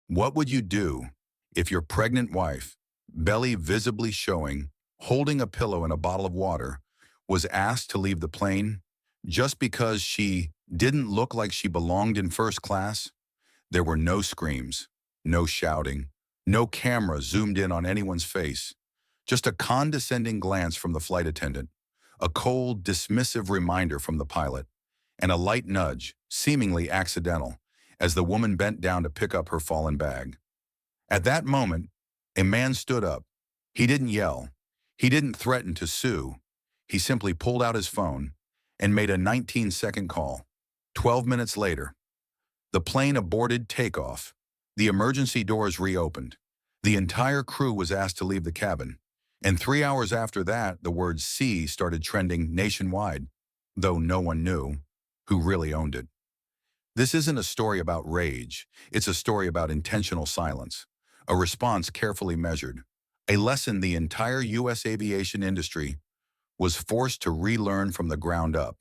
What would you do if your pregnant wife, belly visibly showing, holding a pillow and a bottle of water, was asked to leave the plane just because she didn't look like she belonged in first class? There were no screams, no shouting, no camera zoomed in on anyone's face, just a condescending glance from the flight attendant, a cold, dismissive reminder from the pilot, and a light nudge, seemingly accidental, as the woman bent down to pick up her fallen bag. At that moment, a man stood up. He didn't yell. He didn't threaten to sue. He simply pulled out his phone and made a 19-second call. 12 minutes later, the plane aborted takeoff. The emergency doors reopened. The entire crew was asked to leave the cabin. And 3 hours after that, the word C started trending nationwide, though no one knew who really owned it. This isn't a story about rage. It's a story about intentional silence, a response carefully measured, a lesson the entire U.S. aviation industry was forced to relearn from the ground up.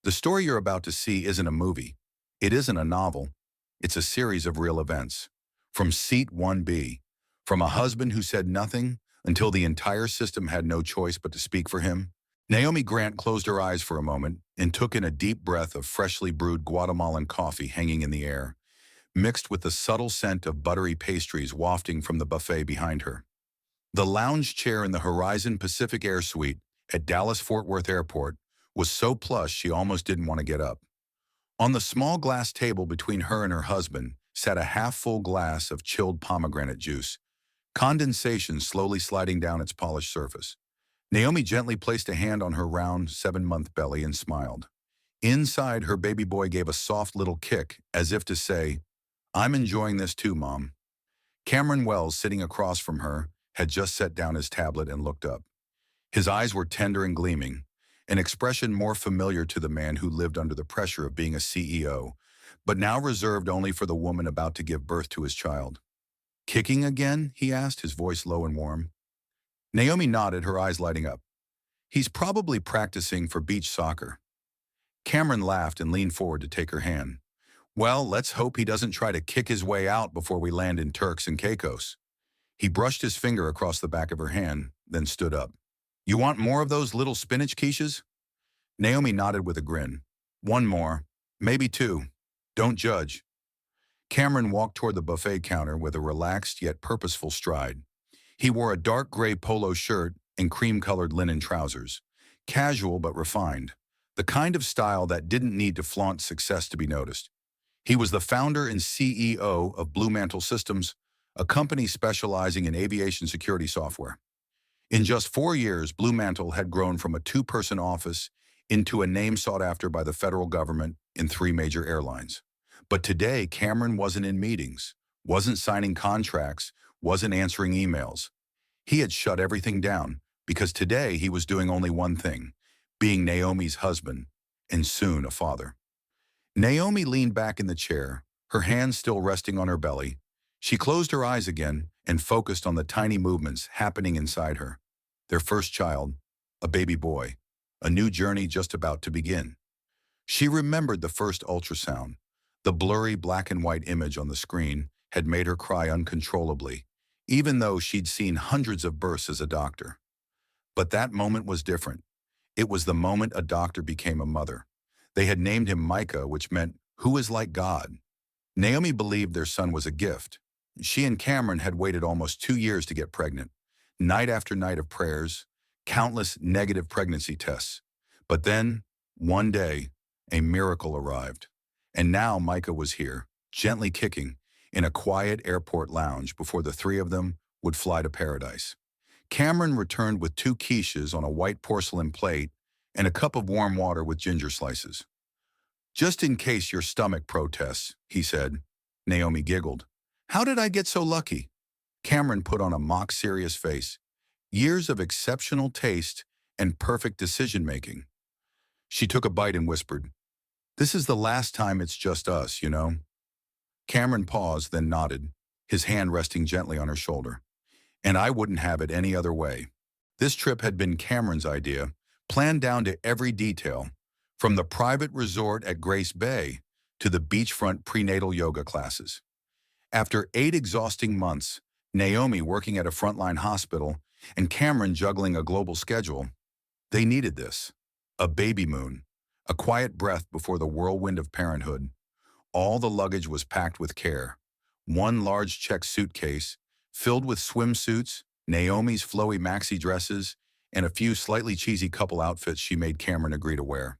The story you're about to see isn't a movie. It isn't a novel. It's a series of real events. From Seat 1B, from a husband who said nothing until the entire system had no choice but to speak for him. Naomi Grant closed her eyes for a moment and took in a deep breath of freshly brewed Guatemalan coffee hanging in the air, mixed with the subtle scent of buttery pastries wafting from the buffet behind her. The lounge chair in the Horizon Pacific Air Suite at Dallas-Fort Worth Airport was so plush she almost didn't want to get up. On the small glass table between her and her husband sat a half-full glass of chilled pomegranate juice, condensation slowly sliding down its polished surface. Naomi gently placed a hand on her round, 7-month belly and smiled. Inside, her baby boy gave a soft little kick, as if to say, "I'm enjoying this too, Mom." Cameron Wells, sitting across from her, had just set down his tablet and looked up. His eyes were tender and gleaming, an expression more familiar to the man who lived under the pressure of being a CEO, but now reserved only for the woman about to give birth to his child. "Kicking again?" he asked, his voice low and warm. Naomi nodded, her eyes lighting up. "He's probably practicing for beach soccer." Cameron laughed and leaned forward to take her hand. "Well, let's hope he doesn't try to kick his way out before we land in Turks and Caicos." He brushed his finger across the back of her hand, then stood up. "You want more of those little spinach quiches?" Naomi nodded with a grin. "One more, maybe two. Don't judge." Cameron walked toward the buffet counter with a relaxed yet purposeful stride. He wore a dark gray polo shirt and cream-colored linen trousers. Casual but refined, the kind of style that didn't need to flaunt success to be noticed. He was the founder and CEO of Blue Mantle Systems, a company specializing in aviation security software. In just 4 years, Blue Mantle had grown from a 2-person office into a name sought after by the federal government in 3 major airlines. But today, Cameron wasn't in meetings, wasn't signing contracts, wasn't answering emails. He had shut everything down because today he was doing only one thing, being Naomi's husband and soon a father. Naomi leaned back in the chair, her hands still resting on her belly. She closed her eyes again and focused on the tiny movements happening inside her. Their first child, a baby boy, a new journey just about to begin. She remembered the first ultrasound. The blurry black and white image on the screen had made her cry uncontrollably, even though she'd seen hundreds of births as a doctor. But that moment was different. It was the moment a doctor became a mother. They had named him Micah, which meant, "Who is like God?" Naomi believed their son was a gift. She and Cameron had waited almost 2 years to get pregnant, night after night of prayers, countless negative pregnancy tests. But then, one day, a miracle arrived. And now Micah was here, gently kicking, in a quiet airport lounge before the 3 of them would fly to paradise. Cameron returned with 2 quiches on a white porcelain plate and a cup of warm water with ginger slices. "Just in case your stomach protests," he said. Naomi giggled. "How did I get so lucky?" Cameron put on a mock-serious face. "Years of exceptional taste and perfect decision-making." She took a bite and whispered, "This is the last time it's just us, you know." Cameron paused, then nodded, his hand resting gently on her shoulder. "And I wouldn't have it any other way." This trip had been Cameron's idea, planned down to every detail, from the private resort at Grace Bay to the beachfront prenatal yoga classes. After 8 exhausting months, Naomi working at a frontline hospital and Cameron juggling a global schedule, they needed this. A baby moon, a quiet breath before the whirlwind of parenthood. All the luggage was packed with care. One large check suitcase, filled with swimsuits, Naomi's flowy maxi dresses, and a few slightly cheesy couple outfits she made Cameron agree to wear.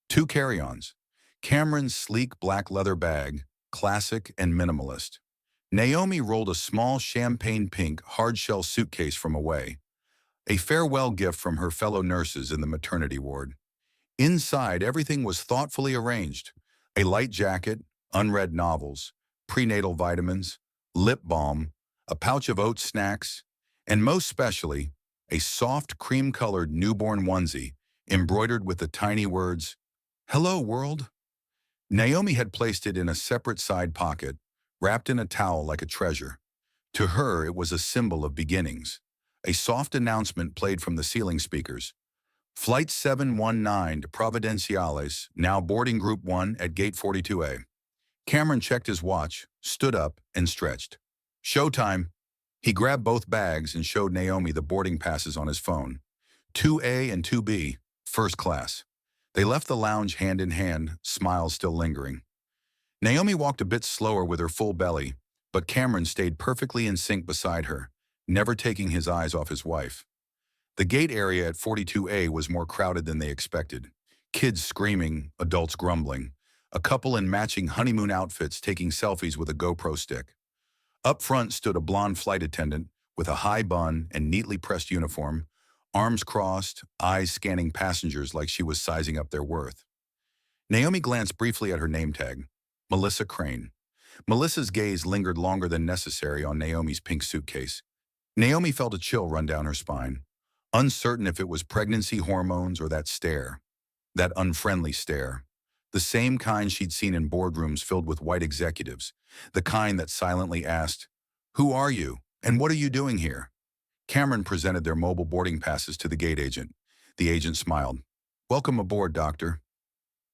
Two carry-ons. Cameron's sleek black leather bag, classic and minimalist. Naomi rolled a small champagne pink hard-shell suitcase from away, a farewell gift from her fellow nurses in the maternity ward. Inside, everything was thoughtfully arranged. A light jacket, unread novels, prenatal vitamins, lip balm, a pouch of oat snacks, and most specially, a soft cream-colored newborn onesie embroidered with the tiny words, "Hello, world." Naomi had placed it in a separate side pocket, wrapped in a towel like a treasure. To her, it was a symbol of beginnings. A soft announcement played from the ceiling speakers. Flight 719 to Providenciales, now boarding Group 1 at Gate 42A. Cameron checked his watch, stood up, and stretched. Showtime. He grabbed both bags and showed Naomi the boarding passes on his phone. 2A and 2B, first class. They left the lounge hand in hand, smiles still lingering. Naomi walked a bit slower with her full belly, but Cameron stayed perfectly in sync beside her, never taking his eyes off his wife. The gate area at 42A was more crowded than they expected. Kids screaming, adults grumbling. A couple in matching honeymoon outfits taking selfies with a GoPro stick. Up front stood a blonde flight attendant with a high bun and neatly pressed uniform, arms crossed, eyes scanning passengers like she was sizing up their worth. Naomi glanced briefly at her name tag, Melissa Crane. Melissa's gaze lingered longer than necessary on Naomi's pink suitcase. Naomi felt a chill run down her spine, uncertain if it was pregnancy hormones or that stare, that unfriendly stare, the same kind she'd seen in boardrooms filled with white executives, the kind that silently asked, "Who are you, and what are you doing here?" Cameron presented their mobile boarding passes to the gate agent. The agent smiled. "Welcome aboard, Doctor."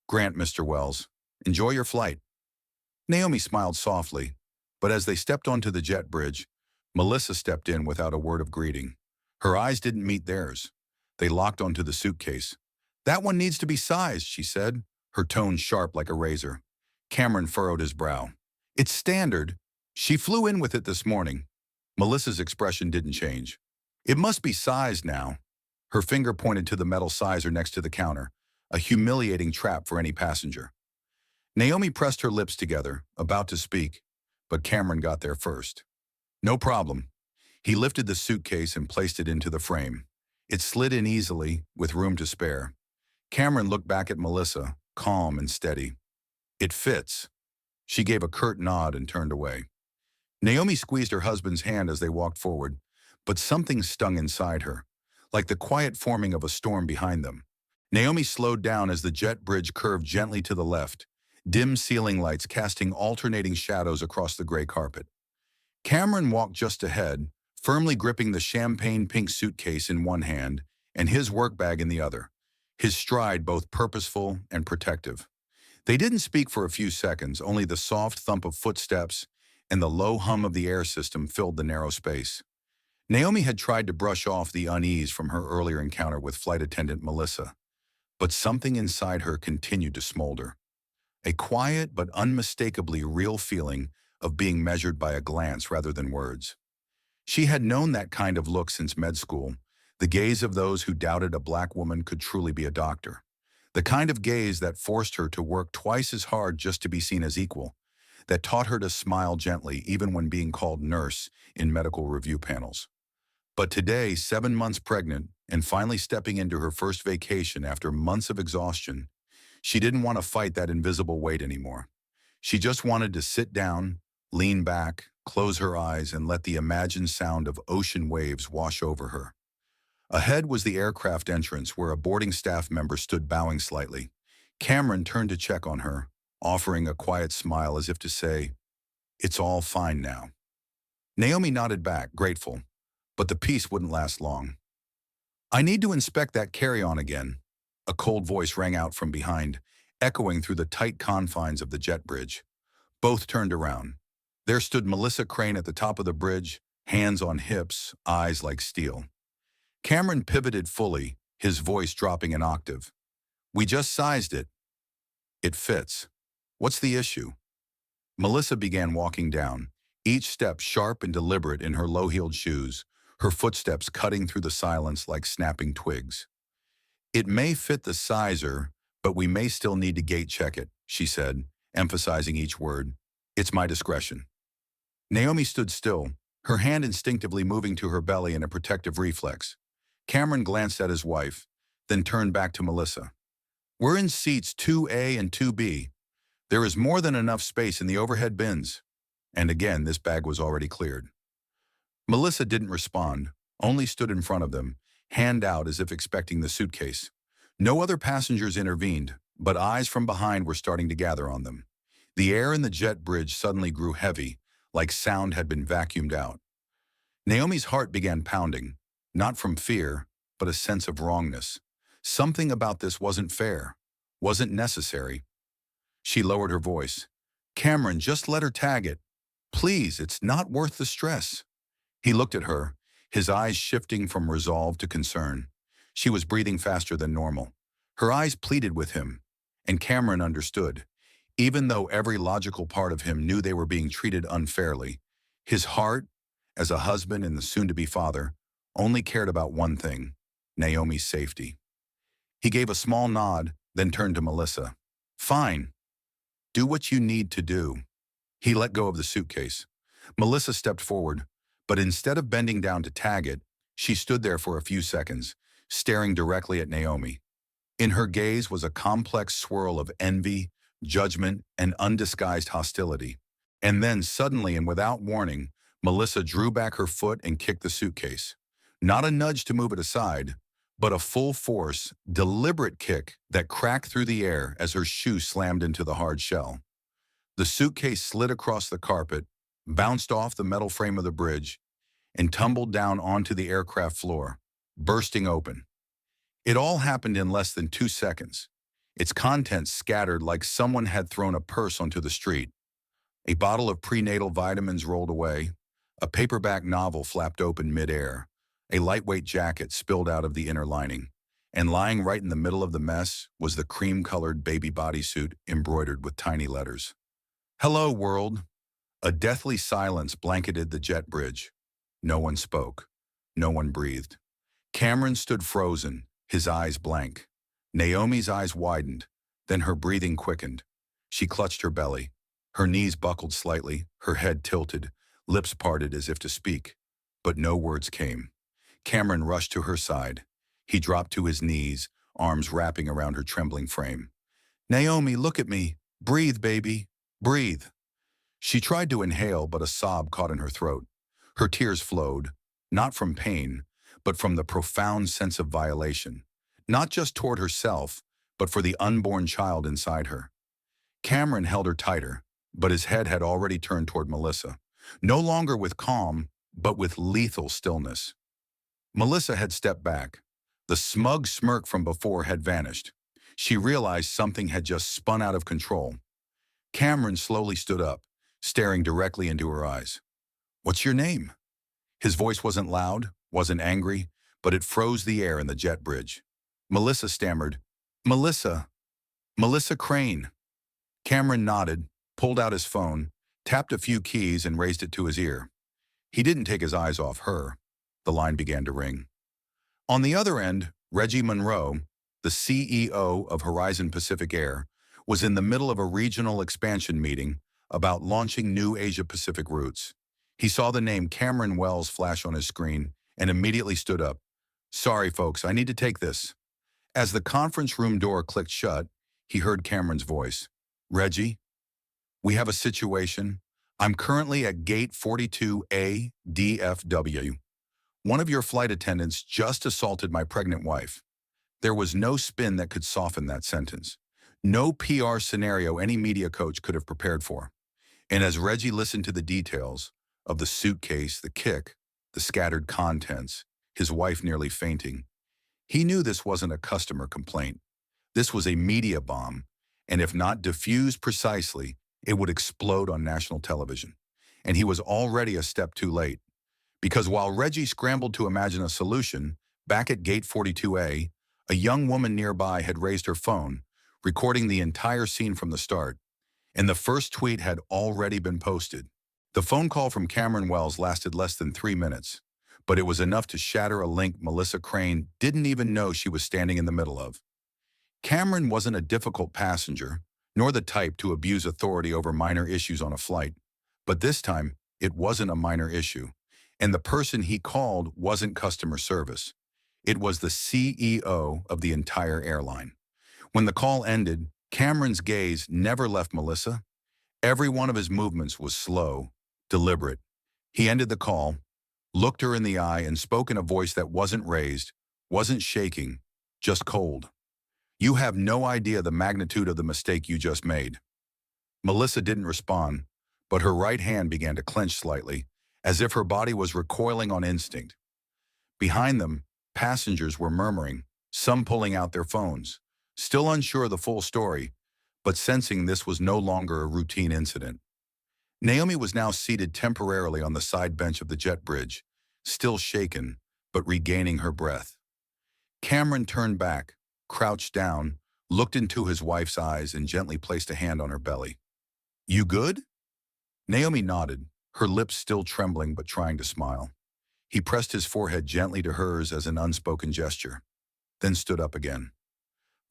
"Grant, Mr. Wells. Enjoy your flight." Naomi smiled softly, but as they stepped onto the jet bridge, Melissa stepped in without a word of greeting. Her eyes didn't meet theirs. They locked onto the suitcase. "That one needs to be sized," she said, her tone sharp like a razor. Cameron furrowed his brow. "It's standard. She flew in with it this morning." Melissa's expression didn't change. "It must be sized now." Her finger pointed to the metal sizer next to the counter, a humiliating trap for any passenger. Naomi pressed her lips together, about to speak, but Cameron got there first. "No problem." He lifted the suitcase and placed it into the frame. It slid in easily, with room to spare. Cameron looked back at Melissa, calm and steady. "It fits." She gave a curt nod and turned away. Naomi squeezed her husband's hand as they walked forward, but something stung inside her, like the quiet forming of a storm behind them. Naomi slowed down as the jet bridge curved gently to the left, dim ceiling lights casting alternating shadows across the gray carpet. Cameron walked just ahead, firmly gripping the champagne pink suitcase in one hand and his work bag in the other, his stride both purposeful and protective. They didn't speak for a few seconds, only the soft thump of footsteps and the low hum of the air system filled the narrow space. Naomi had tried to brush off the unease from her earlier encounter with flight attendant Melissa, but something inside her continued to smolder. A quiet but unmistakably real feeling of being measured by a glance rather than words. She had known that kind of look since med school, the gaze of those who doubted a black woman could truly be a doctor. The kind of gaze that forced her to work twice as hard just to be seen as equal, that taught her to smile gently even when being called nurse in medical review panels. But today, 7 months pregnant and finally stepping into her first vacation after months of exhaustion, she didn't want to fight that invisible weight anymore. She just wanted to sit down, lean back, close her eyes, and let the imagined sound of ocean waves wash over her. Ahead was the aircraft entrance where a boarding staff member stood bowing slightly. Cameron turned to check on her, offering a quiet smile as if to say, "It's all fine now." Naomi nodded back, grateful, but the peace wouldn't last long. "I need to inspect that carry-on again." A cold voice rang out from behind, echoing through the tight confines of the jet bridge. Both turned around. There stood Melissa Crane at the top of the bridge, hands on hips, eyes like steel. Cameron pivoted fully, his voice dropping an octave. We just sized it. It fits. What's the issue? Melissa began walking down, each step sharp and deliberate in her low-heeled shoes, her footsteps cutting through the silence like snapping twigs. It may fit the sizer, but we may still need to gate check it, she said, emphasizing each word. It's my discretion. Naomi stood still, her hand instinctively moving to her belly in a protective reflex. Cameron glanced at his wife, then turned back to Melissa. We're in seats 2A and 2B. There is more than enough space in the overhead bins. And again, this bag was already cleared. Melissa didn't respond, only stood in front of them, hand out as if expecting the suitcase. No other passengers intervened, but eyes from behind were starting to gather on them. The air in the jet bridge suddenly grew heavy, like sound had been vacuumed out. Naomi's heart began pounding, not from fear, but a sense of wrongness. Something about this wasn't fair, wasn't necessary. She lowered her voice. Cameron, just let her tag it. Please, it's not worth the stress. He looked at her, his eyes shifting from resolve to concern. She was breathing faster than normal. Her eyes pleaded with him, and Cameron understood. Even though every logical part of him knew they were being treated unfairly, his heart, as a husband and the soon-to-be father, only cared about one thing, Naomi's safety. He gave a small nod, then turned to Melissa. Fine. Do what you need to do. He let go of the suitcase. Melissa stepped forward, but instead of bending down to tag it, she stood there for a few seconds, staring directly at Naomi. In her gaze was a complex swirl of envy, judgment, and undisguised hostility. And then suddenly and without warning, Melissa drew back her foot and kicked the suitcase. Not a nudge to move it aside, but a full force, deliberate kick that cracked through the air as her shoe slammed into the hard shell. The suitcase slid across the carpet, bounced off the metal frame of the bridge, and tumbled down onto the aircraft floor, bursting open. It all happened in less than 2 seconds. Its contents scattered like someone had thrown a purse onto the street. A bottle of prenatal vitamins rolled away, a paperback novel flapped open midair, a lightweight jacket spilled out of the inner lining, and lying right in the middle of the mess was the cream-colored baby bodysuit embroidered with tiny letters. Hello, world. A deathly silence blanketed the jet bridge. No one spoke. No one breathed. Cameron stood frozen, his eyes blank. Naomi's eyes widened, then her breathing quickened. She clutched her belly. Her knees buckled slightly, her head tilted, lips parted as if to speak. But no words came. Cameron rushed to her side. He dropped to his knees, arms wrapping around her trembling frame. Naomi, look at me. Breathe, baby. Breathe. She tried to inhale, but a sob caught in her throat. Her tears flowed, not from pain, but from the profound sense of violation, not just toward herself, but for the unborn child inside her. Cameron held her tighter, but his head had already turned toward Melissa, no longer with calm, but with lethal stillness. Melissa had stepped back. The smug smirk from before had vanished. She realized something had just spun out of control. Cameron slowly stood up, staring directly into her eyes. What's your name? His voice wasn't loud, wasn't angry, but it froze the air in the jet bridge. Melissa stammered, Melissa Crane. Cameron nodded, pulled out his phone, tapped a few keys and raised it to his ear. He didn't take his eyes off her. The line began to ring. On the other end, Reggie Monroe, the CEO of Horizon Pacific Air, was in the middle of a regional expansion meeting about launching new Asia-Pacific routes. He saw the name Cameron Wells flash on his screen and immediately stood up. Sorry, folks, I need to take this. As the conference room door clicked shut, he heard Cameron's voice. Reggie, we have a situation. I'm currently at gate 42A DFW. One of your flight attendants just assaulted my pregnant wife. There was no spin that could soften that sentence. No PR scenario any media coach could have prepared for. And as Reggie listened to the details of the suitcase, the kick, the scattered contents, his wife nearly fainting, he knew this wasn't a customer complaint. This was a media bomb, and if not diffused precisely, it would explode on national television. and he was already a step too late. Because while Reggie scrambled to imagine a solution, back at Gate 42A, a young woman nearby had raised her phone, recording the entire scene from the start, and the first tweet had already been posted. The phone call from Cameron Wells lasted less than 3 minutes, but it was enough to shatter a link Melissa Crane didn't even know she was standing in the middle of. Cameron wasn't a difficult passenger, nor the type to abuse authority over minor issues on a flight. But this time, it wasn't a minor issue, and the person he called wasn't customer service. It was the CEO of the entire airline. When the call ended, Cameron's gaze never left Melissa. Every one of his movements was slow, deliberate. He ended the call, looked her in the eye, and spoke in a voice that wasn't raised, wasn't shaking, just cold. "You have no idea the magnitude of the mistake you just made." Melissa didn't respond, but her right hand began to clench slightly, as if her body was recoiling on instinct. Behind them, passengers were murmuring, some pulling out their phones, still unsure of the full story, but sensing this was no longer a routine incident. Naomi was now seated temporarily on the side bench of the jet bridge, still shaken, but regaining her breath. Cameron turned back, crouched down, looked into his wife's eyes, and gently placed a hand on her belly. "You good?" Naomi nodded, her lips still trembling but trying to smile. He pressed his forehead gently to hers as an unspoken gesture, then stood up again.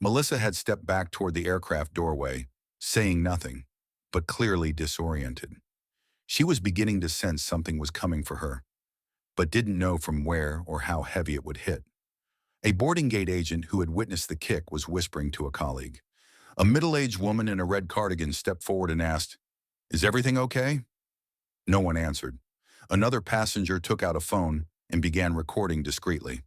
Melissa had stepped back toward the aircraft doorway, saying nothing, but clearly disoriented. She was beginning to sense something was coming for her, but didn't know from where or how heavy it would hit. A boarding gate agent who had witnessed the kick was whispering to a colleague. A middle-aged woman in a red cardigan stepped forward and asked, "Is everything okay?" No one answered. Another passenger took out a phone and began recording discreetly.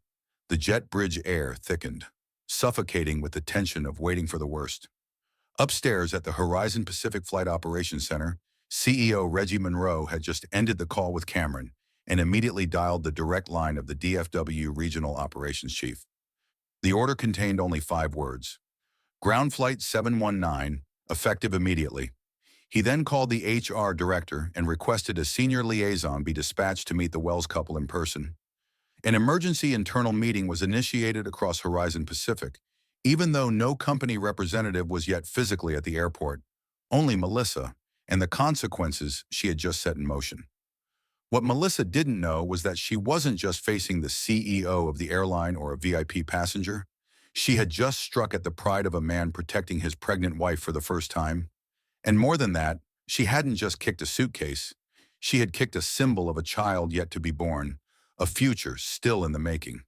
The jet bridge air thickened, suffocating with the tension of waiting for the worst. Upstairs at the Horizon Pacific Flight Operations Center, CEO Reggie Monroe had just ended the call with Cameron and immediately dialed the direct line of the DFW Regional Operations Chief. The order contained only 5 words. Ground Flight 719, effective immediately. He then called the HR director and requested a senior liaison be dispatched to meet the Wells couple in person. An emergency internal meeting was initiated across Horizon Pacific, even though no company representative was yet physically at the airport, only Melissa, and the consequences she had just set in motion. What Melissa didn't know was that she wasn't just facing the CEO of the airline or a VIP passenger. She had just struck at the pride of a man protecting his pregnant wife for the first time. And more than that, she hadn't just kicked a suitcase. She had kicked a symbol of a child yet to be born, a future still in the making.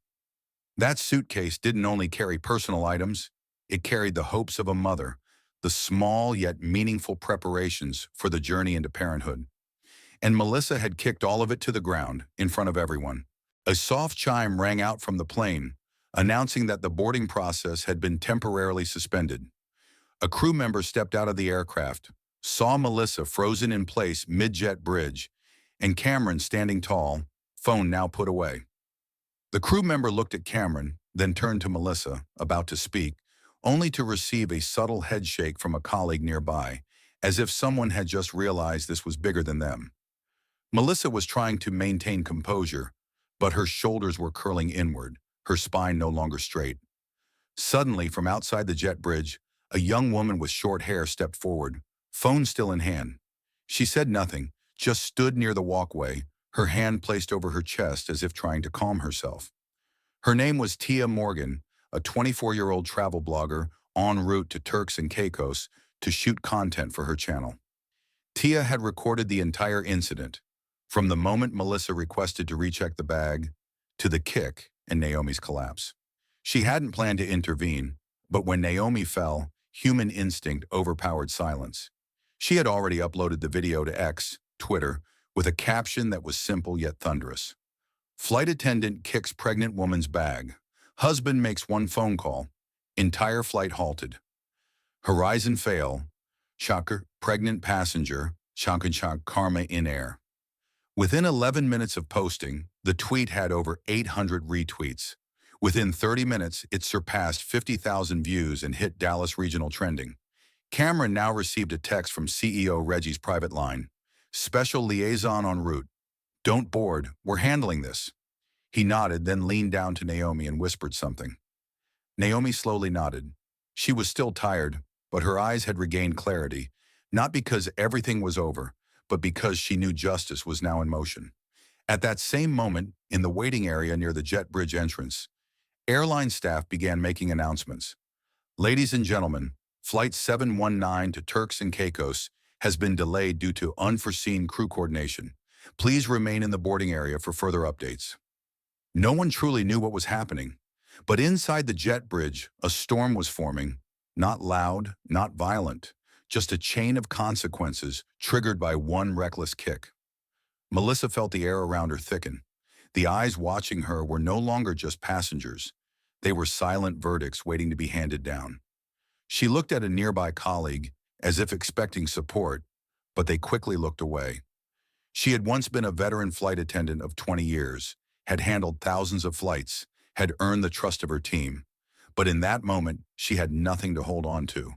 That suitcase didn't only carry personal items, it carried the hopes of a mother, the small yet meaningful preparations for the journey into parenthood. And Melissa had kicked all of it to the ground, in front of everyone. A soft chime rang out from the plane, announcing that the boarding process had been temporarily suspended. A crew member stepped out of the aircraft, saw Melissa frozen in place mid-jet bridge, and Cameron standing tall, phone now put away. The crew member looked at Cameron, then turned to Melissa, about to speak, only to receive a subtle head shake from a colleague nearby, as if someone had just realized this was bigger than them. Melissa was trying to maintain composure, but her shoulders were curling inward, her spine no longer straight. Suddenly, from outside the jet bridge, a young woman with short hair stepped forward, phone still in hand. She said nothing, just stood near the walkway, her hand placed over her chest as if trying to calm herself. Her name was Tia Morgan, a 24-year-old travel blogger en route to Turks and Caicos to shoot content for her channel. Tia had recorded the entire incident, from the moment Melissa requested to recheck the bag, to the kick and Naomi's collapse. She hadn't planned to intervene, but when Naomi fell, human instinct overpowered silence. She had already uploaded the video to X, Twitter, with a caption that was simple yet thunderous. Flight attendant kicks pregnant woman's bag. Husband makes one phone call. Entire flight halted. Horizon fail. Shocker, pregnant passenger. Shock karma in air. Within 11 minutes of posting, the tweet had over 800 retweets. Within 30 minutes, it surpassed 50,000 views and hit Dallas regional trending. Cameron now received a text from CEO Reggie's private line. Special liaison en route. Don't board, we're handling this. He nodded, then leaned down to Naomi and whispered something. Naomi slowly nodded. She was still tired, but her eyes had regained clarity, not because everything was over, but because she knew justice was now in motion. At that same moment, in the waiting area near the jet bridge entrance, airline staff began making announcements. Ladies and gentlemen, Flight 719 to Turks and Caicos has been delayed due to unforeseen crew coordination. Please remain in the boarding area for further updates. No one truly knew what was happening, but inside the jet bridge, a storm was forming, not loud, not violent, just a chain of consequences triggered by one reckless kick. Melissa felt the air around her thicken. The eyes watching her were no longer just passengers. They were silent verdicts waiting to be handed down. She looked at a nearby colleague, as if expecting support, but they quickly looked away. She had once been a veteran flight attendant of 20 years, had handled thousands of flights, had earned the trust of her team. But in that moment, she had nothing to hold on to.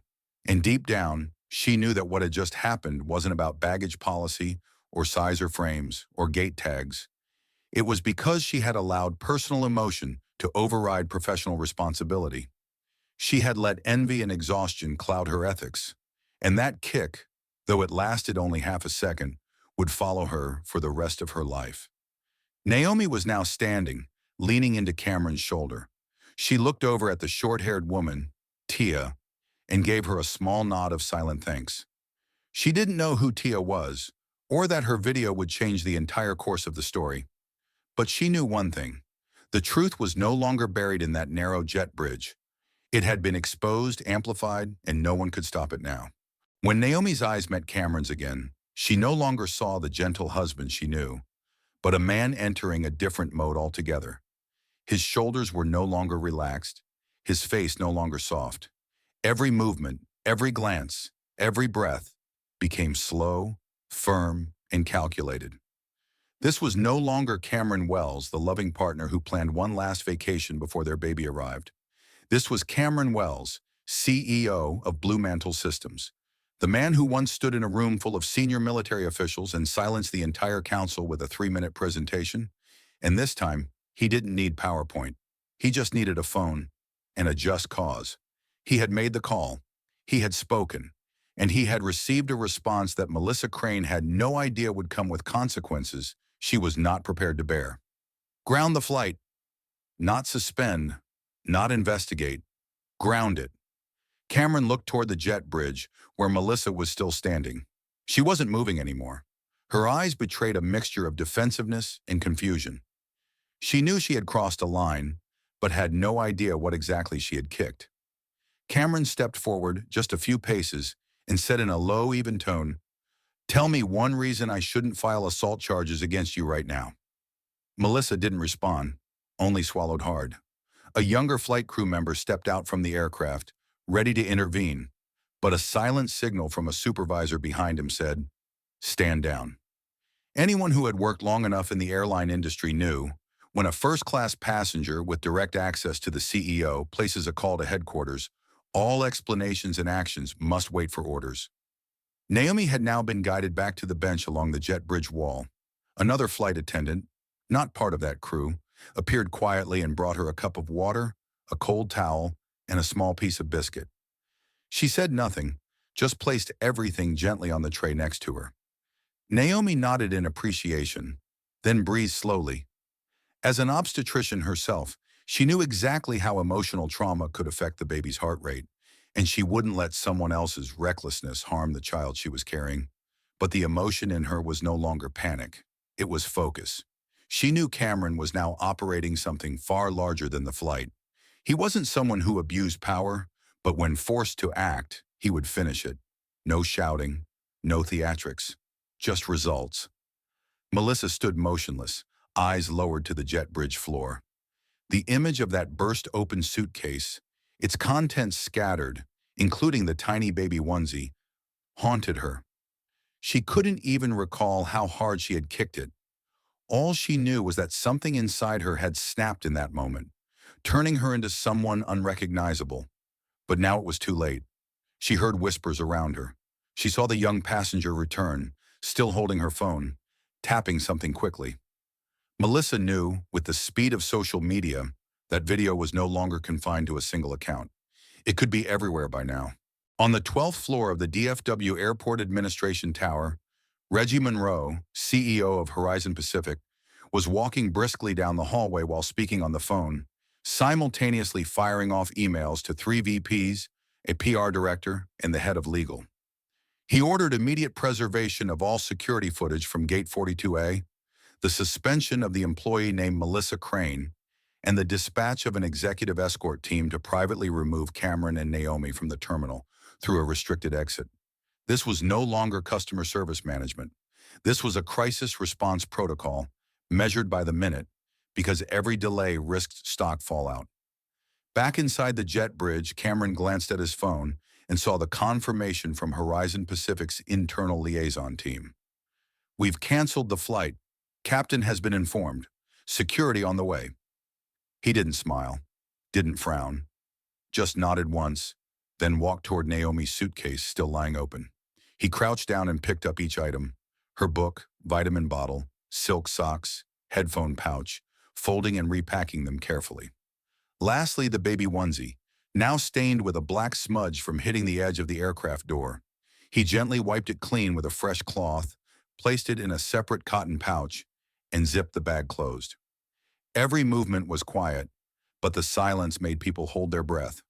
And deep down, she knew that what had just happened wasn't about baggage policy or size or frames or gate tags. It was because she had allowed personal emotion to override professional responsibility. She had let envy and exhaustion cloud her ethics. And that kick, though it lasted only half a second, would follow her for the rest of her life. Naomi was now standing, leaning into Cameron's shoulder. She looked over at the short-haired woman, Tia, and gave her a small nod of silent thanks. She didn't know who Tia was, or that her video would change the entire course of the story. But she knew one thing. The truth was no longer buried in that narrow jet bridge. It had been exposed, amplified, and no one could stop it now. When Naomi's eyes met Cameron's again, she no longer saw the gentle husband she knew, but a man entering a different mode altogether. His shoulders were no longer relaxed, his face no longer soft. Every movement, every glance, every breath became slow, firm, and calculated. This was no longer Cameron Wells, the loving partner who planned one last vacation before their baby arrived. This was Cameron Wells, CEO of Blue Mantle Systems, the man who once stood in a room full of senior military officials and silenced the entire council with a 3-minute presentation. And this time, he didn't need PowerPoint. He just needed a phone and a just cause. He had made the call, he had spoken, and he had received a response that Melissa Crane had no idea would come with consequences she was not prepared to bear. Ground the flight. Not suspend, not investigate. Ground it. Cameron looked toward the jet bridge, where Melissa was still standing. She wasn't moving anymore. Her eyes betrayed a mixture of defensiveness and confusion. She knew she had crossed a line, but had no idea what exactly she had kicked. Cameron stepped forward just a few paces and said in a low, even tone, "Tell me one reason I shouldn't file assault charges against you right now." Melissa didn't respond, only swallowed hard. A younger flight crew member stepped out from the aircraft, ready to intervene, but a silent signal from a supervisor behind him said, "Stand down." Anyone who had worked long enough in the airline industry knew, when a first-class passenger with direct access to the CEO places a call to headquarters, all explanations and actions must wait for orders. Naomi had now been guided back to the bench along the jet bridge wall. Another flight attendant, not part of that crew, appeared quietly and brought her a cup of water, a cold towel, and a small piece of biscuit. She said nothing, just placed everything gently on the tray next to her. Naomi nodded in appreciation, then breathed slowly. As an obstetrician herself, she knew exactly how emotional trauma could affect the baby's heart rate, and she wouldn't let someone else's recklessness harm the child she was carrying. But the emotion in her was no longer panic. It was focus. She knew Cameron was now operating something far larger than the flight. He wasn't someone who abused power, but when forced to act, he would finish it. No shouting, no theatrics, just results. Melissa stood motionless, eyes lowered to the jet bridge floor. The image of that burst-open suitcase, its contents scattered, including the tiny baby onesie, haunted her. She couldn't even recall how hard she had kicked it. All she knew was that something inside her had snapped in that moment, turning her into someone unrecognizable. But now it was too late. She heard whispers around her. She saw the young passenger return, still holding her phone, tapping something quickly. Melissa knew, with the speed of social media, that video was no longer confined to a single account. It could be everywhere by now. On the 12th floor of the DFW Airport Administration Tower, Reggie Monroe, CEO of Horizon Pacific, was walking briskly down the hallway while speaking on the phone, simultaneously firing off emails to 3 VPs, a PR director, and the head of legal. He ordered immediate preservation of all security footage from Gate 42A, the suspension of the employee named Melissa Crane, and the dispatch of an executive escort team to privately remove Cameron and Naomi from the terminal through a restricted exit. This was no longer customer service management. This was a crisis response protocol, measured by the minute, because every delay risked stock fallout. Back inside the jet bridge, Cameron glanced at his phone and saw the confirmation from Horizon Pacific's internal liaison team. "We've canceled the flight. Captain has been informed. Security on the way." He didn't smile, didn't frown, just nodded once, then walked toward Naomi's suitcase still lying open. He crouched down and picked up each item: her book, vitamin bottle, silk socks, headphone pouch, folding and repacking them carefully. Lastly, the baby onesie, now stained with a black smudge from hitting the edge of the aircraft door. He gently wiped it clean with a fresh cloth, placed it in a separate cotton pouch, and zipped the bag closed. Every movement was quiet, but the silence made people hold their breath.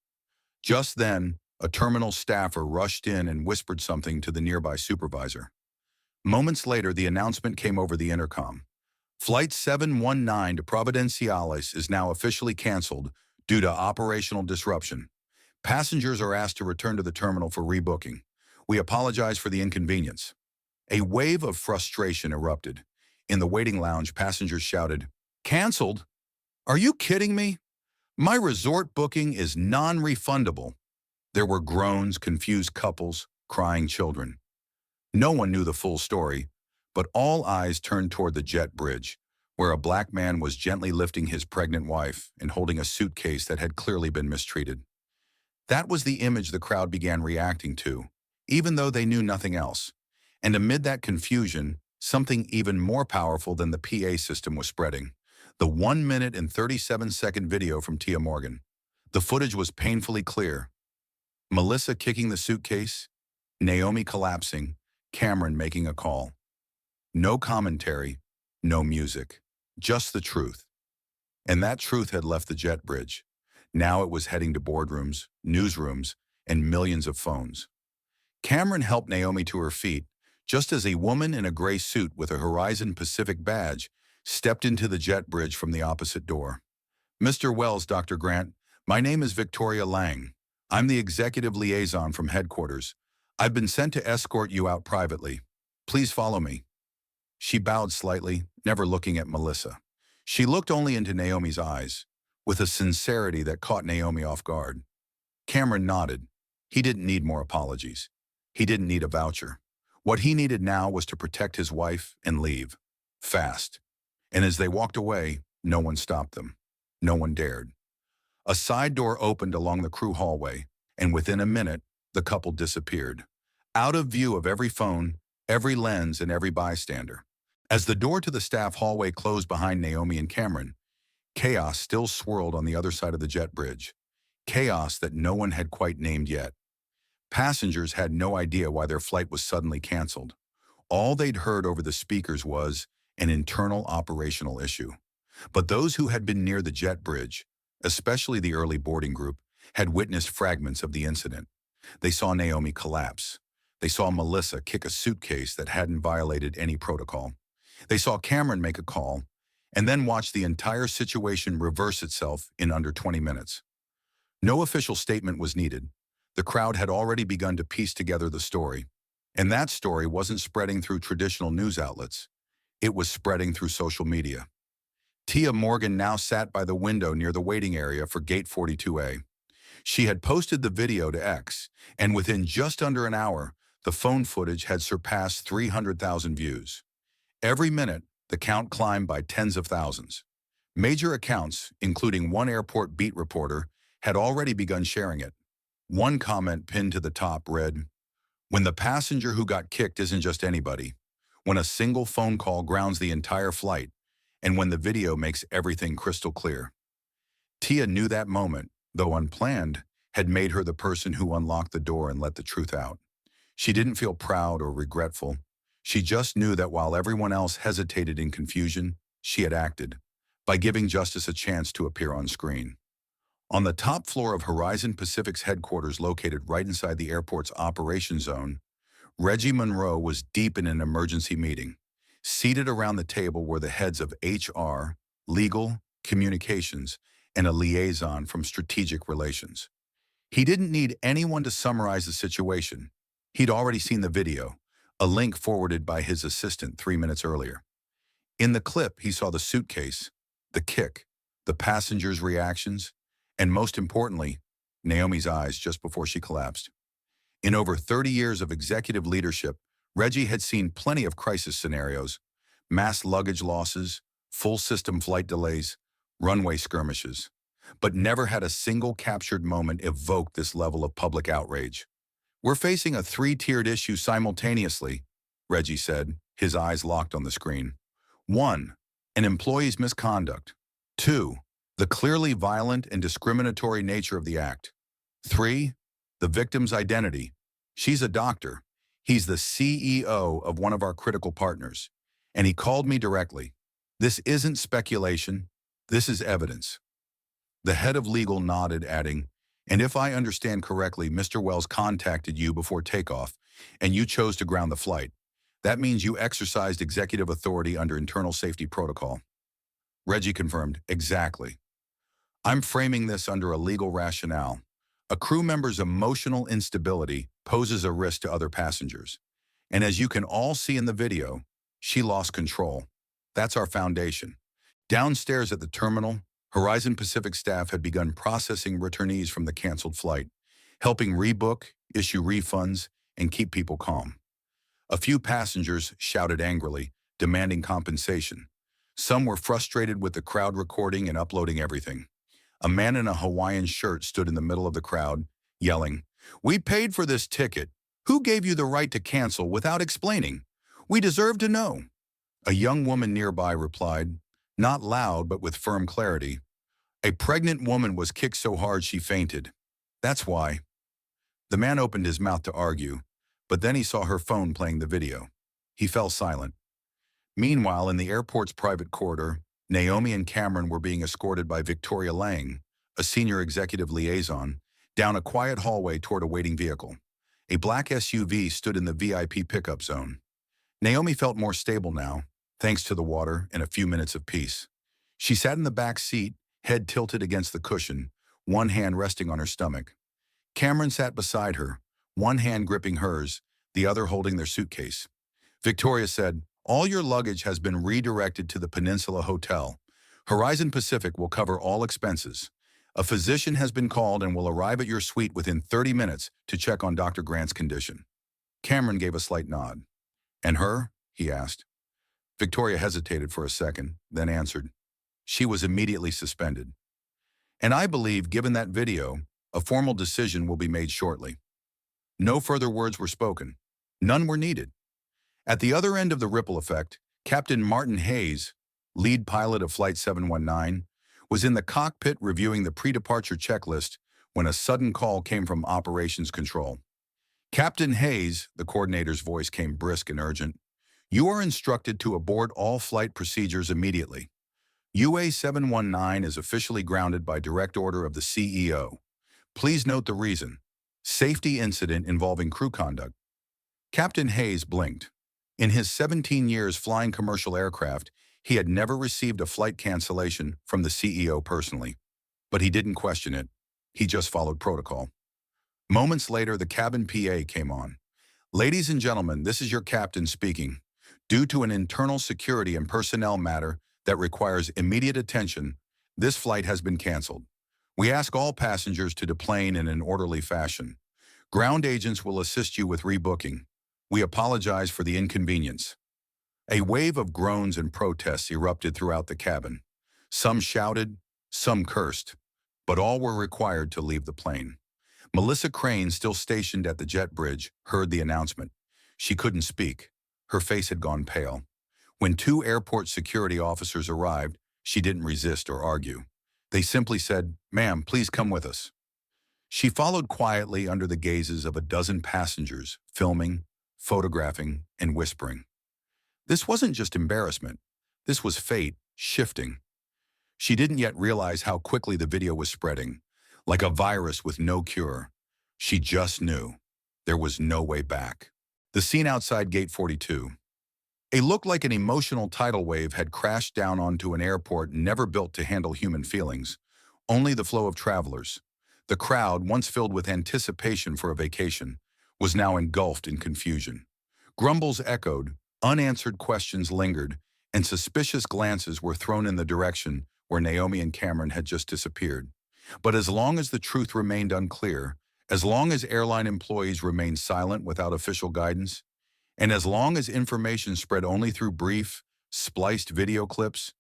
Just then, a terminal staffer rushed in and whispered something to the nearby supervisor. Moments later, the announcement came over the intercom. Flight 719 to Providenciales is now officially canceled due to operational disruption. Passengers are asked to return to the terminal for rebooking. We apologize for the inconvenience. A wave of frustration erupted. In the waiting lounge, passengers shouted, "Canceled? Are you kidding me? My resort booking is non-refundable." There were groans, confused couples, crying children. No one knew the full story, but all eyes turned toward the jet bridge, where a black man was gently lifting his pregnant wife and holding a suitcase that had clearly been mistreated. That was the image the crowd began reacting to, even though they knew nothing else. And amid that confusion, something even more powerful than the PA system was spreading: the 1-minute and 37-second video from Tia Morgan. The footage was painfully clear. Melissa kicking the suitcase, Naomi collapsing, Cameron making a call. No commentary, no music, just the truth. And that truth had left the jet bridge. Now it was heading to boardrooms, newsrooms, and millions of phones. Cameron helped Naomi to her feet, just as a woman in a gray suit with a Horizon Pacific badge stepped into the jet bridge from the opposite door. "Mr. Wells, Dr. Grant, my name is Victoria Lang. I'm the executive liaison from headquarters. I've been sent to escort you out privately. Please follow me." She bowed slightly, never looking at Melissa. She looked only into Naomi's eyes, with a sincerity that caught Naomi off guard. Cameron nodded. He didn't need more apologies. He didn't need a voucher. What he needed now was to protect his wife and leave. Fast. And as they walked away, no one stopped them. No one dared. A side door opened along the crew hallway, and within a minute, the couple disappeared, out of view of every phone, every lens, and every bystander. As the door to the staff hallway closed behind Naomi and Cameron, chaos still swirled on the other side of the jet bridge. Chaos that no one had quite named yet. Passengers had no idea why their flight was suddenly canceled. All they'd heard over the speakers was an internal operational issue. But those who had been near the jet bridge, especially the early boarding group, had witnessed fragments of the incident. They saw Naomi collapse. They saw Melissa kick a suitcase that hadn't violated any protocol. They saw Cameron make a call, and then watched the entire situation reverse itself in under 20 minutes. No official statement was needed. The crowd had already begun to piece together the story. And that story wasn't spreading through traditional news outlets. It was spreading through social media. Tia Morgan now sat by the window near the waiting area for Gate 42A. She had posted the video to X, and within just under an hour, the phone footage had surpassed 300,000 views. Every minute, the count climbed by tens of thousands. Major accounts, including one airport beat reporter, had already begun sharing it. One comment pinned to the top read, "When the passenger who got kicked isn't just anybody. when a single phone call grounds the entire flight, and when the video makes everything crystal clear. Tia knew that moment, though unplanned, had made her the person who unlocked the door and let the truth out. She didn't feel proud or regretful. She just knew that while everyone else hesitated in confusion, she had acted, by giving justice a chance to appear on screen. On the top floor of Horizon Pacific's headquarters located right inside the airport's operation zone, Reggie Monroe was deep in an emergency meeting. Seated around the table were the heads of HR, legal, communications, and a liaison from strategic relations. He didn't need anyone to summarize the situation. He'd already seen the video, a link forwarded by his assistant 3 minutes earlier. In the clip, he saw the suitcase, the kick, the passengers' reactions, and most importantly, Naomi's eyes just before she collapsed. In over 30 years of executive leadership, Reggie had seen plenty of crisis scenarios: mass luggage losses, full system flight delays, runway skirmishes, but never had a single captured moment evoke this level of public outrage. "We're facing a three-tiered issue simultaneously," Reggie said, his eyes locked on the screen. 1. An employee's misconduct. 2. The clearly violent and discriminatory nature of the act. 3. The victim's identity. She's a doctor. He's the CEO of one of our critical partners. And he called me directly. This isn't speculation. This is evidence. The head of legal nodded, adding, "And if I understand correctly, Mr. Wells contacted you before takeoff, and you chose to ground the flight. That means you exercised executive authority under internal safety protocol." Reggie confirmed, "Exactly. I'm framing this under a legal rationale. A crew member's emotional instability poses a risk to other passengers. And as you can all see in the video, she lost control. That's our foundation." Downstairs at the terminal, Horizon Pacific staff had begun processing returnees from the canceled flight, helping rebook, issue refunds, and keep people calm. A few passengers shouted angrily, demanding compensation. Some were frustrated with the crowd recording and uploading everything. A man in a Hawaiian shirt stood in the middle of the crowd, yelling, "We paid for this ticket. Who gave you the right to cancel without explaining? We deserve to know." A young woman nearby replied, not loud but with firm clarity, "A pregnant woman was kicked so hard she fainted. That's why." The man opened his mouth to argue, but then he saw her phone playing the video. He fell silent. Meanwhile, in the airport's private corridor, Naomi and Cameron were being escorted by Victoria Lang, a senior executive liaison, down a quiet hallway toward a waiting vehicle. A black SUV stood in the VIP pickup zone. Naomi felt more stable now, thanks to the water and a few minutes of peace. She sat in the back seat, head tilted against the cushion, one hand resting on her stomach. Cameron sat beside her, one hand gripping hers, the other holding their suitcase. Victoria said, "All your luggage has been redirected to the Peninsula Hotel. Horizon Pacific will cover all expenses. A physician has been called and will arrive at your suite within 30 minutes to check on Dr. Grant's condition." Cameron gave a slight nod. "And her?" he asked. Victoria hesitated for a second, then answered, "She was immediately suspended. And I believe, given that video, a formal decision will be made shortly." No further words were spoken. None were needed. At the other end of the ripple effect, Captain Martin Hayes, lead pilot of Flight 719, was in the cockpit reviewing the pre-departure checklist when a sudden call came from Operations Control. "Captain Hayes," the coordinator's voice came brisk and urgent, "you are instructed to abort all flight procedures immediately. UA 719 is officially grounded by direct order of the CEO. Please note the reason: safety incident involving crew conduct." Captain Hayes blinked. In his 17 years flying commercial aircraft, he had never received a flight cancellation from the CEO personally. But he didn't question it. He just followed protocol. Moments later, the cabin PA came on. "Ladies and gentlemen, this is your captain speaking. Due to an internal security and personnel matter that requires immediate attention, this flight has been canceled. We ask all passengers to deplane in an orderly fashion. Ground agents will assist you with rebooking. We apologize for the inconvenience." A wave of groans and protests erupted throughout the cabin. Some shouted, some cursed, but all were required to leave the plane. Melissa Crane, still stationed at the jet bridge, heard the announcement. She couldn't speak. Her face had gone pale. When two airport security officers arrived, she didn't resist or argue. They simply said, "Ma'am, please come with us." She followed quietly under the gazes of a dozen passengers, filming, photographing, and whispering. This wasn't just embarrassment. This was fate shifting. She didn't yet realize how quickly the video was spreading, like a virus with no cure. She just knew there was no way back. The scene outside Gate 42. It looked like an emotional tidal wave had crashed down onto an airport never built to handle human feelings, only the flow of travelers. The crowd, once filled with anticipation for a vacation, was now engulfed in confusion. Grumbles echoed, unanswered questions lingered, and suspicious glances were thrown in the direction where Naomi and Cameron had just disappeared. But as long as the truth remained unclear, as long as airline employees remained silent without official guidance, and as long as information spread only through brief, spliced video clips,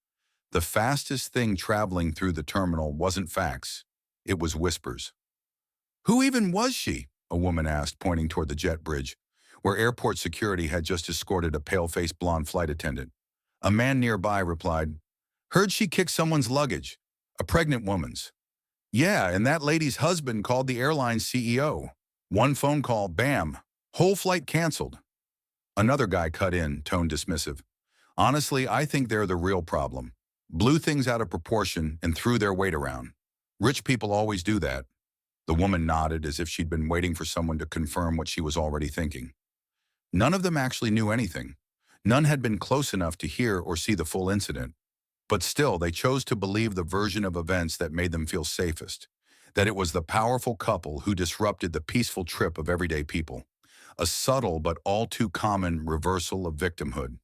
the fastest thing traveling through the terminal wasn't facts, it was whispers. "Who even was she?" a woman asked, pointing toward the jet bridge, where airport security had just escorted a pale-faced blonde flight attendant. A man nearby replied, "Heard she kicked someone's luggage, a pregnant woman's." "Yeah, and that lady's husband called the airline CEO. One phone call, bam, whole flight canceled." Another guy cut in, tone dismissive. "Honestly, I think they're the real problem. Blew things out of proportion and threw their weight around. Rich people always do that." The woman nodded as if she'd been waiting for someone to confirm what she was already thinking. None of them actually knew anything. None had been close enough to hear or see the full incident. But still, they chose to believe the version of events that made them feel safest. That it was the powerful couple who disrupted the peaceful trip of everyday people. A subtle but all too common reversal of victimhood.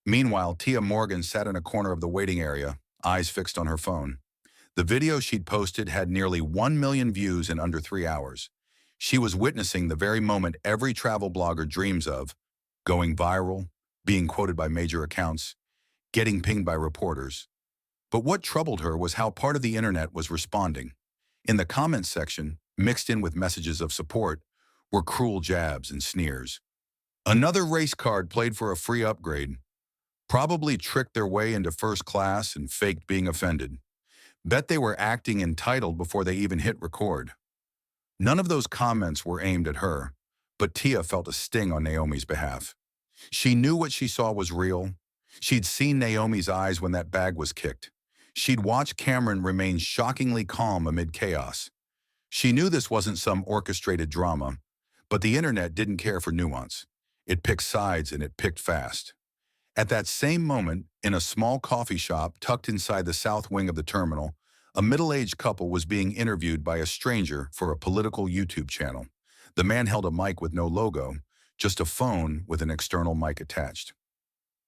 Meanwhile, Tia Morgan sat in a corner of the waiting area, eyes fixed on her phone. The video she'd posted had nearly 1 million views in under 3 hours. She was witnessing the very moment every travel blogger dreams of: going viral, being quoted by major accounts, getting pinged by reporters. But what troubled her was how part of the internet was responding. In the comments section, mixed in with messages of support, were cruel jabs and sneers. Another race card played for a free upgrade. Probably tricked their way into first class and faked being offended. Bet they were acting entitled before they even hit record. None of those comments were aimed at her, but Tia felt a sting on Naomi's behalf. She knew what she saw was real. She'd seen Naomi's eyes when that bag was kicked. She'd watched Cameron remain shockingly calm amid chaos. She knew this wasn't some orchestrated drama, but the internet didn't care for nuance. It picked sides and it picked fast. At that same moment, in a small coffee shop tucked inside the south wing of the terminal, a middle-aged couple was being interviewed by a stranger for a political YouTube channel. The man held a mic with no logo, just a phone with an external mic attached.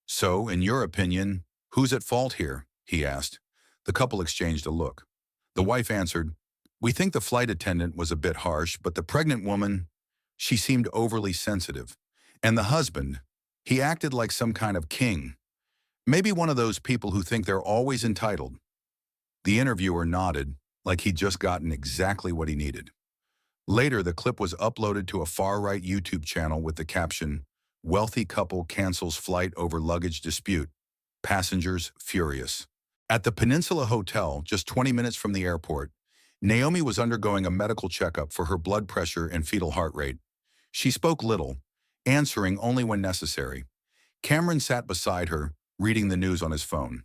"So, in your opinion, who's at fault here?" he asked. The couple exchanged a look. The wife answered, "We think the flight attendant was a bit harsh, but the pregnant woman, she seemed overly sensitive. And the husband, he acted like some kind of king. Maybe one of those people who think they're always entitled." The interviewer nodded, like he'd just gotten exactly what he needed. Later, the clip was uploaded to a far-right YouTube channel with the caption, "Wealthy couple cancels flight over luggage dispute. Passengers furious." At the Peninsula Hotel, just 20 minutes from the airport, Naomi was undergoing a medical checkup for her blood pressure and fetal heart rate. She spoke little, answering only when necessary. Cameron sat beside her, reading the news on his phone.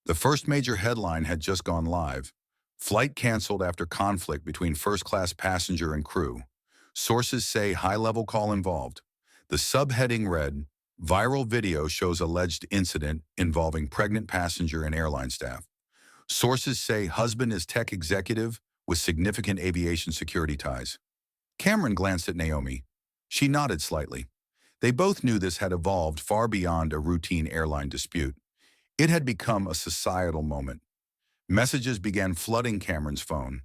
The first major headline had just gone live. Flight canceled after conflict between first-class passenger and crew. Sources say high-level call involved. The subheading read, "Viral video shows alleged incident involving pregnant passenger and airline staff." Sources say husband is tech executive with significant aviation security ties. Cameron glanced at Naomi. She nodded slightly. They both knew this had evolved far beyond a routine airline dispute. It had become a societal moment. Messages began flooding Cameron's phone.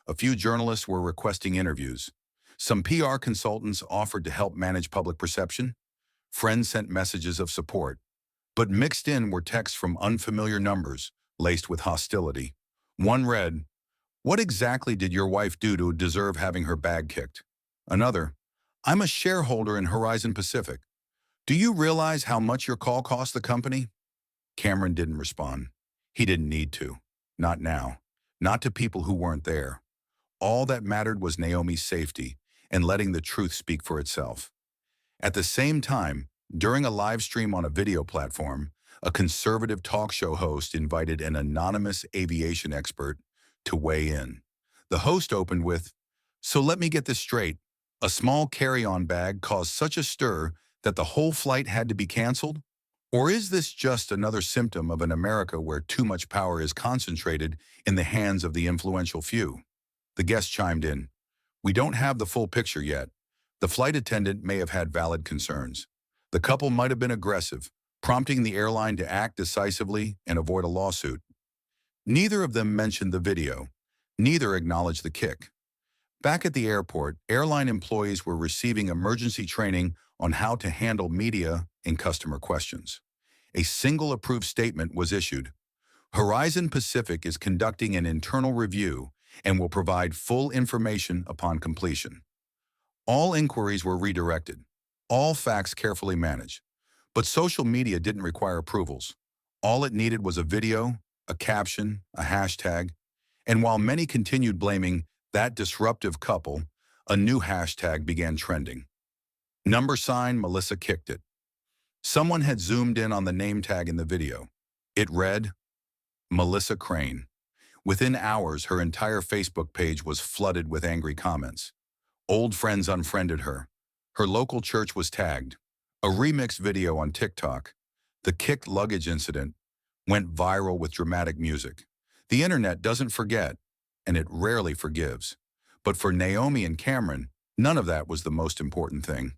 A few journalists were requesting interviews. Some PR consultants offered to help manage public perception. Friends sent messages of support. But mixed in were texts from unfamiliar numbers, laced with hostility. One read, "What exactly did your wife do to deserve having her bag kicked?" Another, "I'm a shareholder in Horizon Pacific. Do you realize how much your call cost the company? Cameron didn't respond. He didn't need to. Not now. Not to people who weren't there. All that mattered was Naomi's safety and letting the truth speak for itself. At the same time, during a live stream on a video platform, a conservative talk show host invited an anonymous aviation expert to weigh in. The host opened with, "So let me get this straight. A small carry-on bag caused such a stir that the whole flight had to be canceled? Or is this just another symptom of an America where too much power is concentrated in the hands of the influential few?" The guest chimed in, "We don't have the full picture yet. The flight attendant may have had valid concerns. The couple might have been aggressive, prompting the airline to act decisively and avoid a lawsuit." Neither of them mentioned the video. Neither acknowledged the kick. Back at the airport, airline employees were receiving emergency training on how to handle media and customer questions. A single approved statement was issued. Horizon Pacific is conducting an internal review and will provide full information upon completion. All inquiries were redirected, all facts carefully managed. But social media didn't require approvals. All it needed was a video, a caption, a hashtag, and while many continued blaming that disruptive couple, a new hashtag began trending. Melissa kicked it. Someone had zoomed in on the name tag in the video. It read, Melissa Crane. Within hours, her entire Facebook page was flooded with angry comments. Old friends unfriended her. Her local church was tagged. A remix video on TikTok, the kicked luggage incident, went viral with dramatic music. The internet doesn't forget, and it rarely forgives. But for Naomi and Cameron, none of that was the most important thing.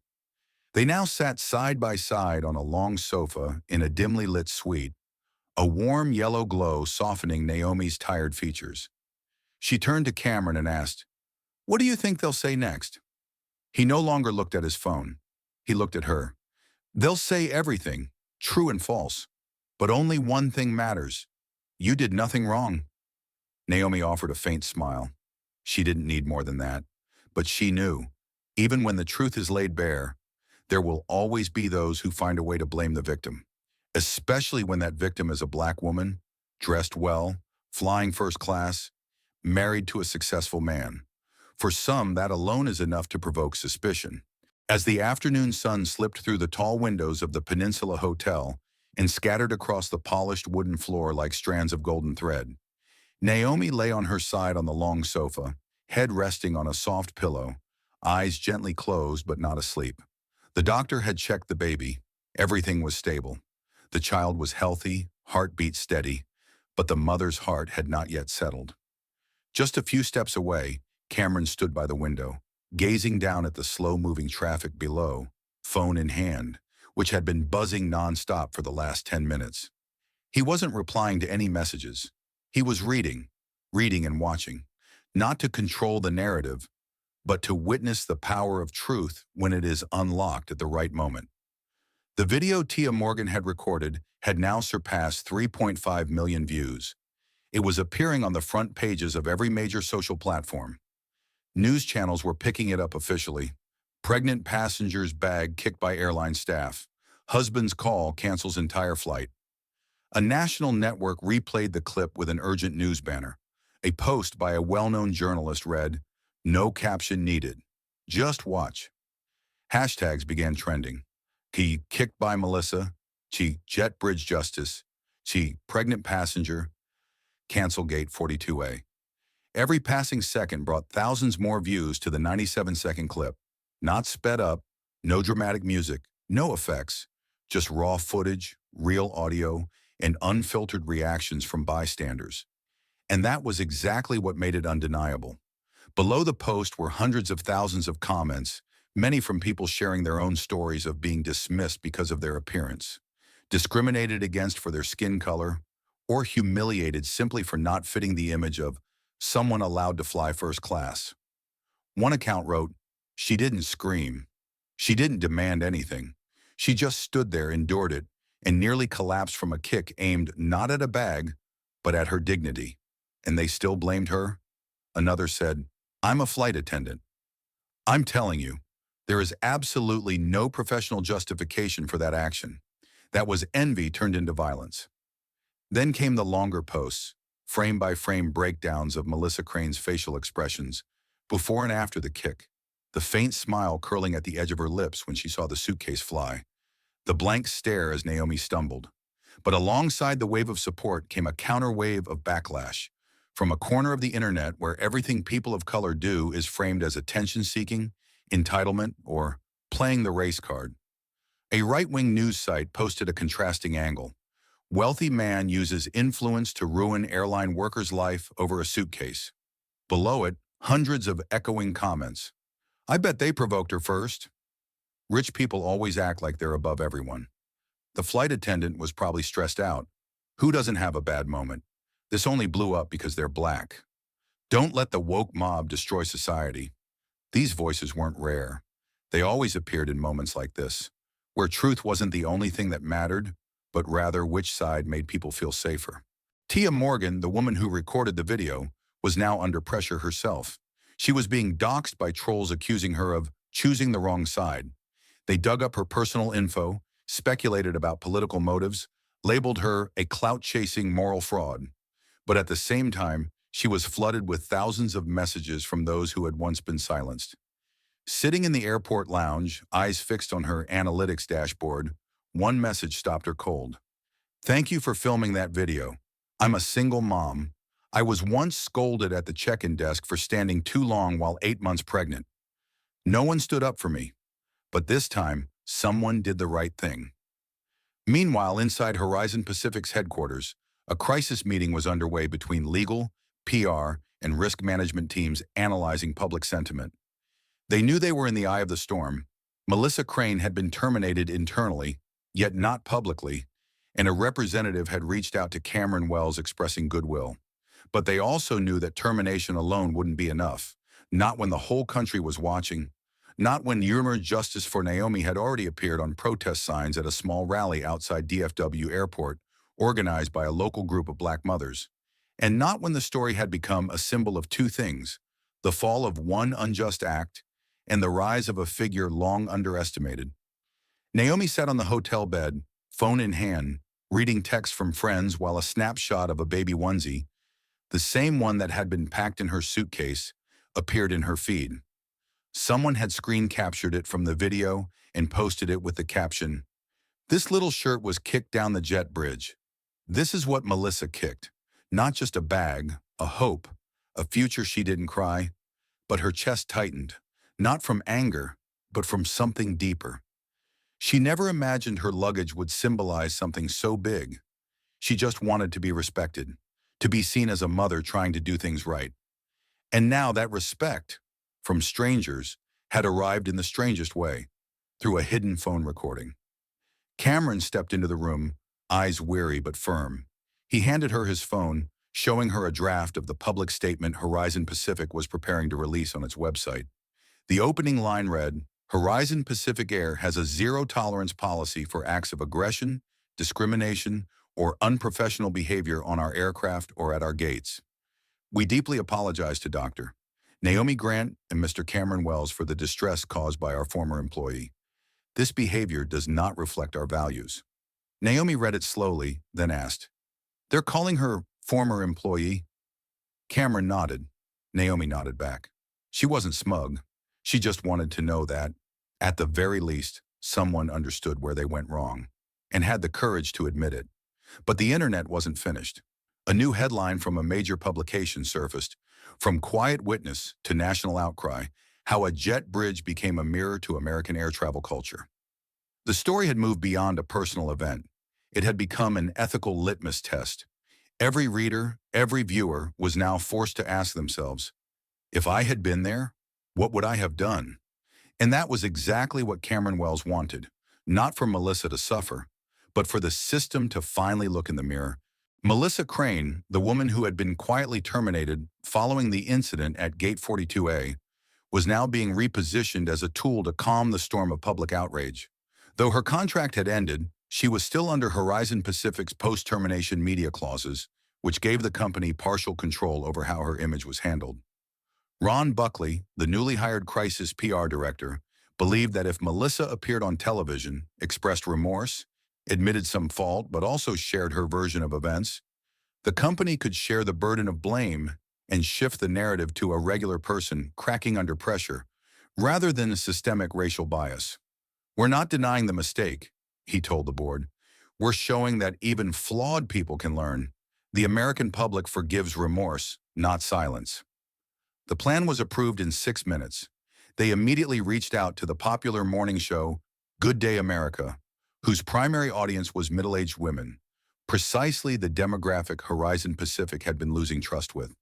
They now sat side by side on a long sofa in a dimly lit suite, a warm yellow glow softening Naomi's tired features. She turned to Cameron and asked, "What do you think they'll say next?" He no longer looked at his phone. He looked at her. "They'll say everything, true and false. But only one thing matters. You did nothing wrong." Naomi offered a faint smile. She didn't need more than that. But she knew, even when the truth is laid bare, there will always be those who find a way to blame the victim, especially when that victim is a black woman, dressed well, flying first class, married to a successful man. For some, that alone is enough to provoke suspicion. As the afternoon sun slipped through the tall windows of the Peninsula Hotel and scattered across the polished wooden floor like strands of golden thread, Naomi lay on her side on the long sofa, head resting on a soft pillow, eyes gently closed but not asleep. The doctor had checked the baby. Everything was stable. The child was healthy, heartbeat steady, but the mother's heart had not yet settled. Just a few steps away, Cameron stood by the window, gazing down at the slow-moving traffic below, phone in hand, which had been buzzing nonstop for the last 10 minutes. He wasn't replying to any messages. He was reading and watching, not to control the narrative, but to witness the power of truth when it is unlocked at the right moment. The video Tia Morgan had recorded had now surpassed 3.5 million views. It was appearing on the front pages of every major social platform. News channels were picking it up officially. Pregnant passenger's bag kicked by airline staff. Husband's call cancels entire flight. A national network replayed the clip with an urgent news banner. A post by a well-known journalist read, "No caption needed. Just watch." Hashtags began trending. She kicked by Melissa. She jet bridge justice. She pregnant passenger. Cancel gate 42A. Every passing second brought thousands more views to the 97-second clip. Not sped up, no dramatic music, no effects, just raw footage, real audio, and unfiltered reactions from bystanders. And that was exactly what made it undeniable. Below the post were hundreds of thousands of comments, many from people sharing their own stories of being dismissed because of their appearance, discriminated against for their skin color, or humiliated simply for not fitting the image of someone allowed to fly first class. One account wrote, "She didn't scream. She didn't demand anything. She just stood there, endured it, and nearly collapsed from a kick aimed not at a bag, but at her dignity. And they still blamed her?" Another said, "I'm a flight attendant. I'm telling you, There is absolutely no professional justification for that action. That was envy turned into violence. Then came the longer posts, frame-by-frame breakdowns of Melissa Crane's facial expressions, before and after the kick, the faint smile curling at the edge of her lips when she saw the suitcase fly, the blank stare as Naomi stumbled. But alongside the wave of support came a counter-wave of backlash, from a corner of the internet where everything people of color do is framed as attention-seeking, entitlement, or playing the race card. A right-wing news site posted a contrasting angle. Wealthy man uses influence to ruin airline worker's life over a suitcase. Below it, hundreds of echoing comments. I bet they provoked her first. Rich people always act like they're above everyone. The flight attendant was probably stressed out. Who doesn't have a bad moment? This only blew up because they're black. Don't let the woke mob destroy society. These voices weren't rare. They always appeared in moments like this, where truth wasn't the only thing that mattered, but rather which side made people feel safer. Tia Morgan, the woman who recorded the video, was now under pressure herself. She was being doxxed by trolls accusing her of choosing the wrong side. They dug up her personal info, speculated about political motives, labeled her a clout-chasing moral fraud. But at the same time, she was flooded with thousands of messages from those who had once been silenced. Sitting in the airport lounge, eyes fixed on her analytics dashboard, one message stopped her cold. Thank you for filming that video. I'm a single mom. I was once scolded at the check-in desk for standing too long while 8 months pregnant. No one stood up for me, but this time, someone did the right thing. Meanwhile, inside Horizon Pacific's headquarters, a crisis meeting was underway between legal, PR, and risk management teams analyzing public sentiment. They knew they were in the eye of the storm. Melissa Crane had been terminated internally, yet not publicly, and a representative had reached out to Cameron Wells expressing goodwill. But they also knew that termination alone wouldn't be enough, not when the whole country was watching, not when rumored justice for Naomi had already appeared on protest signs at a small rally outside DFW Airport, organized by a local group of black mothers, and not when the story had become a symbol of two things: the fall of one unjust act and the rise of a figure long underestimated. Naomi sat on the hotel bed, phone in hand, reading texts from friends while a snapshot of a baby onesie, the same one that had been packed in her suitcase, appeared in her feed. Someone had screen captured it from the video and posted it with the caption, "This little shirt was kicked down the jet bridge." This is what Melissa kicked. Not just a bag, a hope, a future she didn't cry, but her chest tightened, not from anger, but from something deeper. She never imagined her luggage would symbolize something so big. She just wanted to be respected, to be seen as a mother trying to do things right. And now that respect, from strangers, had arrived in the strangest way, through a hidden phone recording. Cameron stepped into the room, eyes weary but firm. He handed her his phone, showing her a draft of the public statement Horizon Pacific was preparing to release on its website. The opening line read, "Horizon Pacific Air has a zero-tolerance policy for acts of aggression, discrimination, or unprofessional behavior on our aircraft or at our gates. We deeply apologize to Dr. Naomi Grant and Mr. Cameron Wells for the distress caused by our former employee. This behavior does not reflect our values." Naomi read it slowly, then asked, "They're calling her former employee?" Cameron nodded. Naomi nodded back. She wasn't smug. She just wanted to know that, at the very least, someone understood where they went wrong, and had the courage to admit it. But the internet wasn't finished. A new headline from a major publication surfaced, "From quiet witness to national outcry, how a jet bridge became a mirror to American air travel culture." The story had moved beyond a personal event. It had become an ethical litmus test. Every reader, every viewer was now forced to ask themselves, if I had been there, what would I have done? And that was exactly what Cameron Wells wanted, not for Melissa to suffer, but for the system to finally look in the mirror. Melissa Crane, the woman who had been quietly terminated following the incident at Gate 42A, was now being repositioned as a tool to calm the storm of public outrage. Though her contract had ended, she was still under Horizon Pacific's post-termination media clauses, which gave the company partial control over how her image was handled. Ron Buckley, the newly hired crisis PR director, believed that if Melissa appeared on television, expressed remorse, admitted some fault, but also shared her version of events, the company could share the burden of blame and shift the narrative to a regular person cracking under pressure, rather than a systemic racial bias. "We're not denying the mistake," he told the board. "We're showing that even flawed people can learn. The American public forgives remorse, not silence." The plan was approved in 6 minutes. They immediately reached out to the popular morning show, Good Day America, whose primary audience was middle-aged women, precisely the demographic Horizon Pacific had been losing trust with.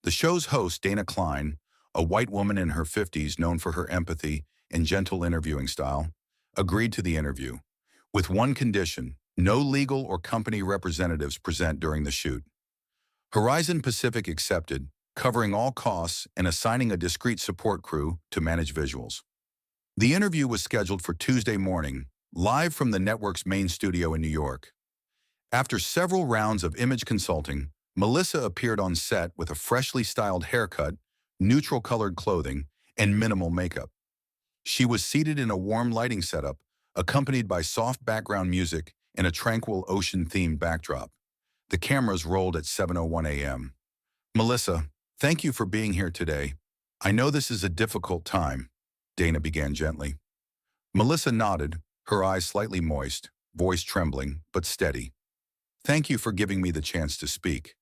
The show's host, Dana Klein, a white woman in her 50s known for her empathy and gentle interviewing style, agreed to the interview, with one condition: no legal or company representatives present during the shoot. Horizon Pacific accepted, covering all costs and assigning a discreet support crew to manage visuals. The interview was scheduled for Tuesday morning, live from the network's main studio in New York. After several rounds of image consulting, Melissa appeared on set with a freshly styled haircut, neutral-colored clothing, and minimal makeup. She was seated in a warm lighting setup, accompanied by soft background music and a tranquil ocean-themed backdrop. The cameras rolled at 7:01 a.m. "Melissa, thank you for being here today. I know this is a difficult time," Dana began gently. Melissa nodded, her eyes slightly moist, voice trembling, but steady. "Thank you for giving me the chance to speak."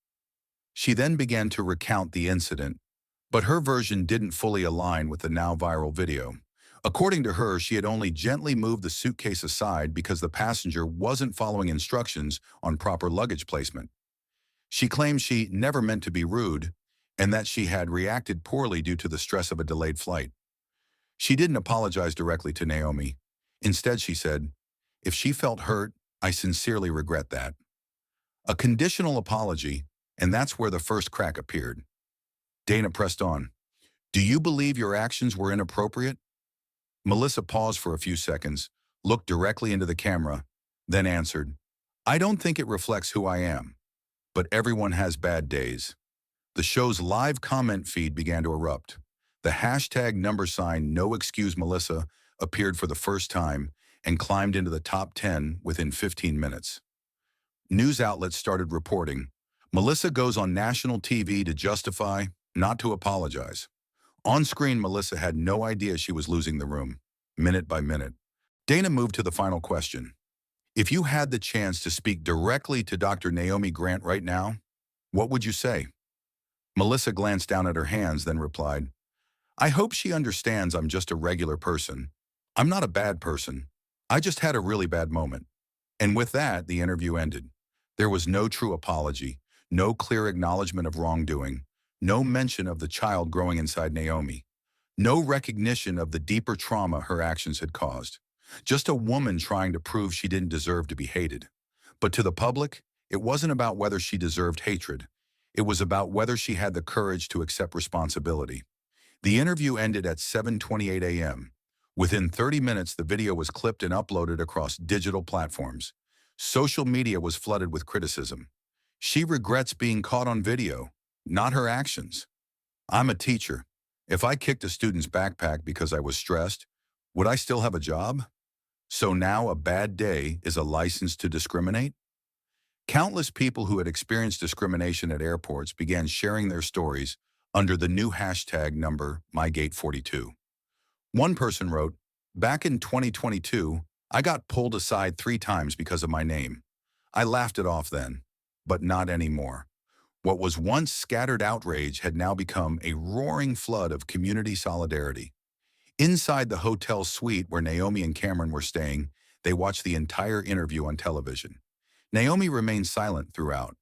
She then began to recount the incident, but her version didn't fully align with the now viral video. According to her, she had only gently moved the suitcase aside because the passenger wasn't following instructions on proper luggage placement. She claimed she never meant to be rude and that she had reacted poorly due to the stress of a delayed flight. She didn't apologize directly to Naomi. Instead, she said, "If she felt hurt, I sincerely regret that." A conditional apology, and that's where the first crack appeared. Dana pressed on. "Do you believe your actions were inappropriate?" Melissa paused for a few seconds, looked directly into the camera, then answered, "I don't think it reflects who I am, but everyone has bad days." The show's live comment feed began to erupt. The hashtag #NoExcuseMelissa appeared for the first time and climbed into the top 10 within 15 minutes. News outlets started reporting, "Melissa goes on national TV to justify, not to apologize." On screen, Melissa had no idea she was losing the room, minute by minute. Dana moved to the final question. "If you had the chance to speak directly to Dr. Naomi Grant right now, what would you say?" Melissa glanced down at her hands, then replied, "I hope she understands I'm just a regular person. I'm not a bad person. I just had a really bad moment." And with that, the interview ended. There was no true apology, no clear acknowledgement of wrongdoing, no mention of the child growing inside Naomi, no recognition of the deeper trauma her actions had caused. Just a woman trying to prove she didn't deserve to be hated. But to the public, it wasn't about whether she deserved hatred. It was about whether she had the courage to accept responsibility. The interview ended at 7:28 a.m. Within 30 minutes, the video was clipped and uploaded across digital platforms. Social media was flooded with criticism. She regrets being caught on video, not her actions. "I'm a teacher. If I kicked a student's backpack because I was stressed, would I still have a job? So now a bad day is a license to discriminate?" Countless people who had experienced discrimination at airports began sharing their stories under the new hashtag #MyGate42. One person wrote, "Back in 2022, I got pulled aside 3 times because of my name. I laughed it off then, but not anymore." What was once scattered outrage had now become a roaring flood of community solidarity. Inside the hotel suite where Naomi and Cameron were staying, they watched the entire interview on television. Naomi remained silent throughout.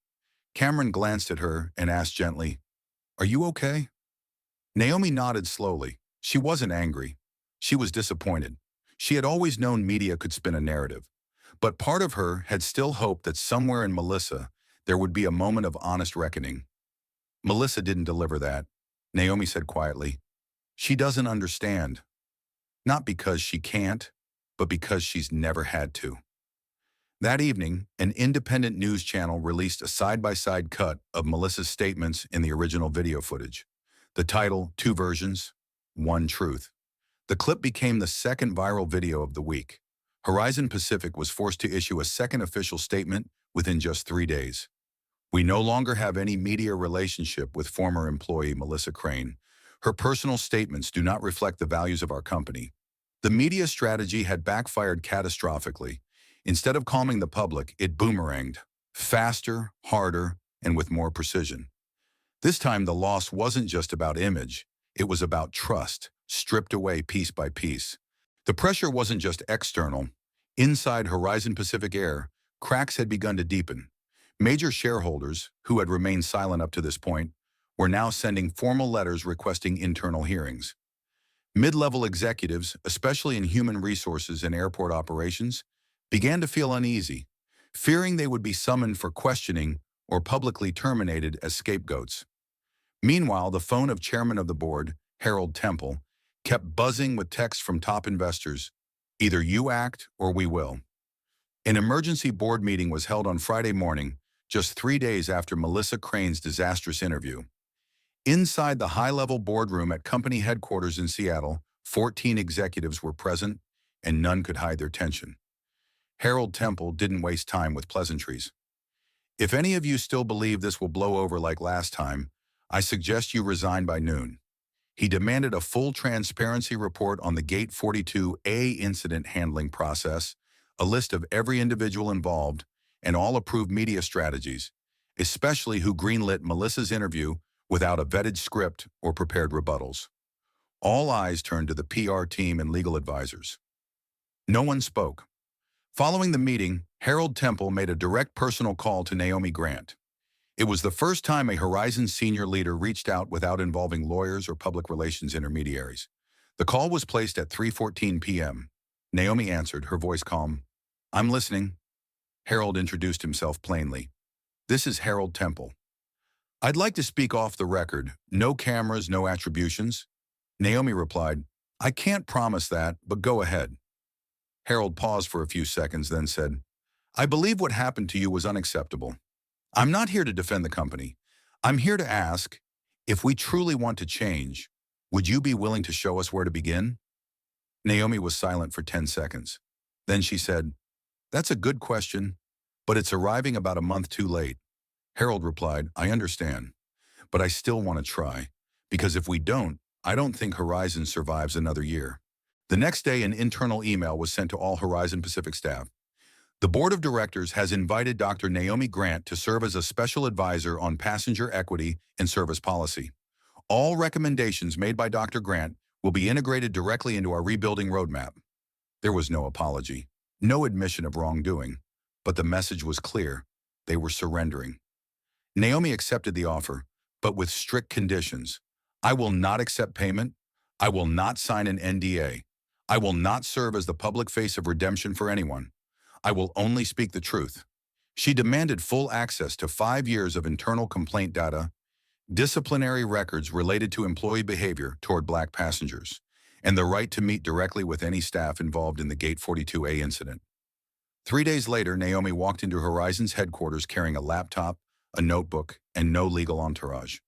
Cameron glanced at her and asked gently, "Are you okay?" Naomi nodded slowly. She wasn't angry. She was disappointed. She had always known media could spin a narrative. But part of her had still hoped that somewhere in Melissa, there would be a moment of honest reckoning. Melissa didn't deliver that. Naomi said quietly, "She doesn't understand. Not because she can't, but because she's never had to." That evening, an independent news channel released a side-by-side cut of Melissa's statements in the original video footage. The title, 2 versions, 1 truth. The clip became the second viral video of the week. Horizon Pacific was forced to issue a second official statement within just 3 days. We no longer have any media relationship with former employee Melissa Crane. Her personal statements do not reflect the values of our company. The media strategy had backfired catastrophically. Instead of calming the public, it boomeranged, faster, harder, and with more precision. This time, the loss wasn't just about image. It was about trust, stripped away piece by piece. The pressure wasn't just external. Inside Horizon Pacific Air, cracks had begun to deepen. Major shareholders, who had remained silent up to this point, were now sending formal letters requesting internal hearings. Mid-level executives, especially in human resources and airport operations, began to feel uneasy, fearing they would be summoned for questioning or publicly terminated as scapegoats. Meanwhile, the phone of chairman of the board, Harold Temple, kept buzzing with texts from top investors, either you act or we will. An emergency board meeting was held on Friday morning, just 3 days after Melissa Crane's disastrous interview. Inside the high-level boardroom at company headquarters in Seattle, 14 executives were present, and none could hide their tension. Harold Temple didn't waste time with pleasantries. If any of you still believe this will blow over like last time, I suggest you resign by noon. He demanded a full transparency report on the Gate 42A incident handling process, a list of every individual involved, and all approved media strategies, especially who greenlit Melissa's interview without a vetted script or prepared rebuttals. All eyes turned to the PR team and legal advisors. No one spoke. Following the meeting, Harold Temple made a direct personal call to Naomi Grant. It was the first time a Horizon senior leader reached out without involving lawyers or public relations intermediaries. The call was placed at 3:14 p.m. Naomi answered, her voice calm. "I'm listening." Harold introduced himself plainly. "This is Harold Temple. I'd like to speak off the record. No cameras, no attributions." Naomi replied, "I can't promise that, but go ahead." Harold paused for a few seconds, then said, "I believe what happened to you was unacceptable. I'm not here to defend the company. I'm here to ask, if we truly want to change, would you be willing to show us where to begin?" Naomi was silent for 10 seconds. Then she said, "That's a good question, but it's arriving about a month too late." Harold replied, "I understand, but I still want to try, because if we don't, I don't think Horizon survives another year." The next day, an internal email was sent to all Horizon Pacific staff. The board of directors has invited Dr. Naomi Grant to serve as a special advisor on passenger equity and service policy. All recommendations made by Dr. Grant will be integrated directly into our rebuilding roadmap. There was no apology, no admission of wrongdoing, but the message was clear. They were surrendering. Naomi accepted the offer, but with strict conditions. "I will not accept payment. I will not sign an NDA. I will not serve as the public face of redemption for anyone. I will only speak the truth." She demanded full access to 5 years of internal complaint data, disciplinary records related to employee behavior toward Black passengers, and the right to meet directly with any staff involved in the Gate 42A incident. 3 days later, Naomi walked into Horizon's headquarters carrying a laptop, a notebook, and no legal entourage.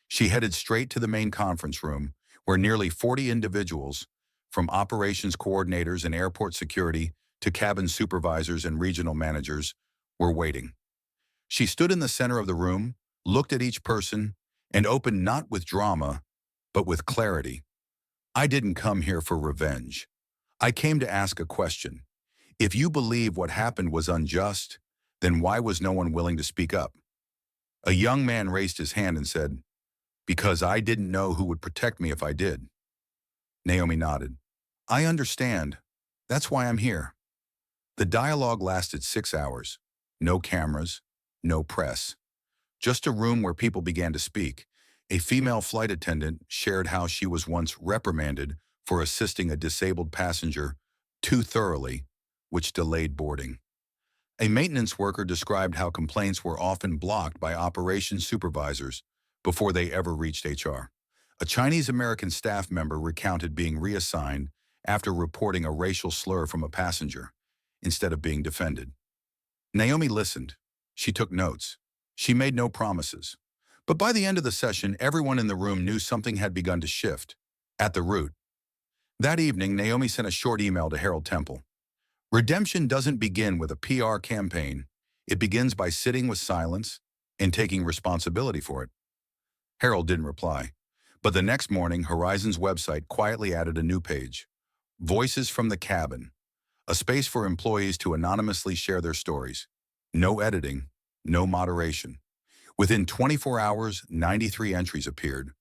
She headed straight to the main conference room, where nearly 40 individuals, from operations coordinators and airport security to cabin supervisors and regional managers, were waiting. She stood in the center of the room, looked at each person, and opened not with drama, but with clarity. "I didn't come here for revenge. I came to ask a question. If you believe what happened was unjust, then why was no one willing to speak up?" A young man raised his hand and said, "Because I didn't know who would protect me if I did." Naomi nodded. "I understand. That's why I'm here." The dialogue lasted 6 hours. No cameras, no press. Just a room where people began to speak. A female flight attendant shared how she was once reprimanded for assisting a disabled passenger too thoroughly, which delayed boarding. A maintenance worker described how complaints were often blocked by operations supervisors before they ever reached HR. A Chinese-American staff member recounted being reassigned after reporting a racial slur from a passenger, instead of being defended. Naomi listened. She took notes. She made no promises. But by the end of the session, everyone in the room knew something had begun to shift. At the root, That evening, Naomi sent a short email to Harold Temple. Redemption doesn't begin with a PR campaign. It begins by sitting with silence and taking responsibility for it. Harold didn't reply. But the next morning, Horizon's website quietly added a new page. Voices from the Cabin, a space for employees to anonymously share their stories. No editing, no moderation. Within 24 hours, 93 entries appeared.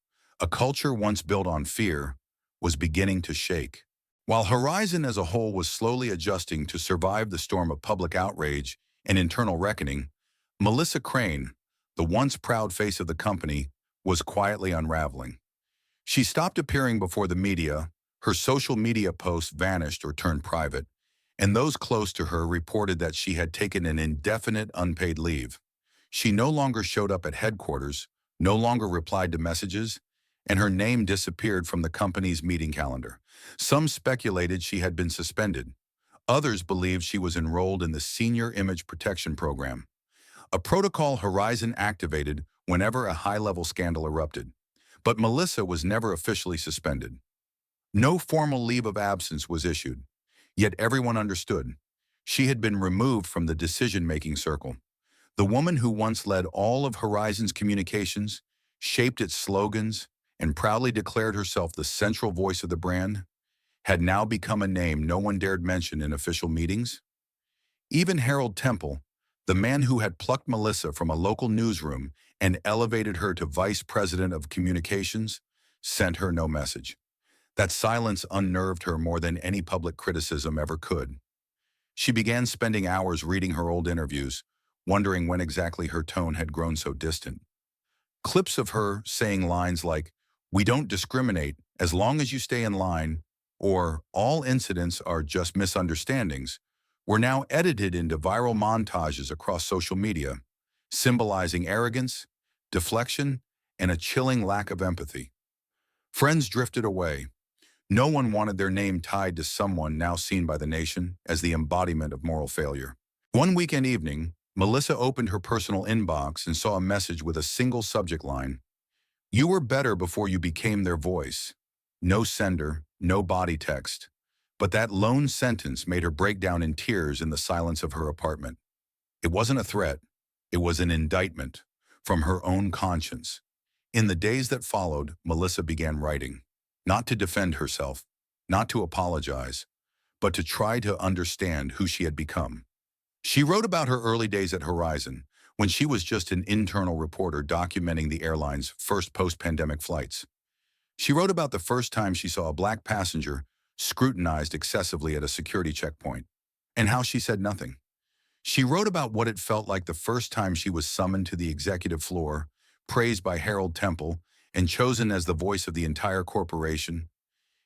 A culture once built on fear was beginning to shake. While Horizon as a whole was slowly adjusting to survive the storm of public outrage and internal reckoning, Melissa Crane, the once proud face of the company, was quietly unraveling. She stopped appearing before the media, her social media posts vanished or turned private, and those close to her reported that she had taken an indefinite unpaid leave. She no longer showed up at headquarters, no longer replied to messages, and her name disappeared from the company's meeting calendar. Some speculated she had been suspended. Others believed she was enrolled in the Senior Image Protection Program, a protocol Horizon activated whenever a high-level scandal erupted. But Melissa was never officially suspended. No formal leave of absence was issued, yet everyone understood. She had been removed from the decision-making circle. The woman who once led all of Horizon's communications, shaped its slogans, and proudly declared herself the central voice of the brand, had now become a name no one dared mention in official meetings. Even Harold Temple, the man who had plucked Melissa from a local newsroom and elevated her to vice president of communications, sent her no message. That silence unnerved her more than any public criticism ever could. She began spending hours reading her old interviews, wondering when exactly her tone had grown so distant. Clips of her saying lines like, "We don't discriminate as long as you stay in line," or "all incidents are just misunderstandings," were now edited into viral montages across social media, symbolizing arrogance, deflection, and a chilling lack of empathy. Friends drifted away. No one wanted their name tied to someone now seen by the nation as the embodiment of moral failure. One weekend evening, Melissa opened her personal inbox and saw a message with a single subject line. "You were better before you became their voice." No sender, no body text. But that lone sentence made her break down in tears in the silence of her apartment. It wasn't a threat. It was an indictment from her own conscience. In the days that followed, Melissa began writing. Not to defend herself, not to apologize, but to try to understand who she had become. She wrote about her early days at Horizon, when she was just an internal reporter documenting the airline's first post-pandemic flights. She wrote about the first time she saw a black passenger scrutinized excessively at a security checkpoint, and how she said nothing. She wrote about what it felt like the first time she was summoned to the executive floor, praised by Harold Temple, and chosen as the voice of the entire corporation,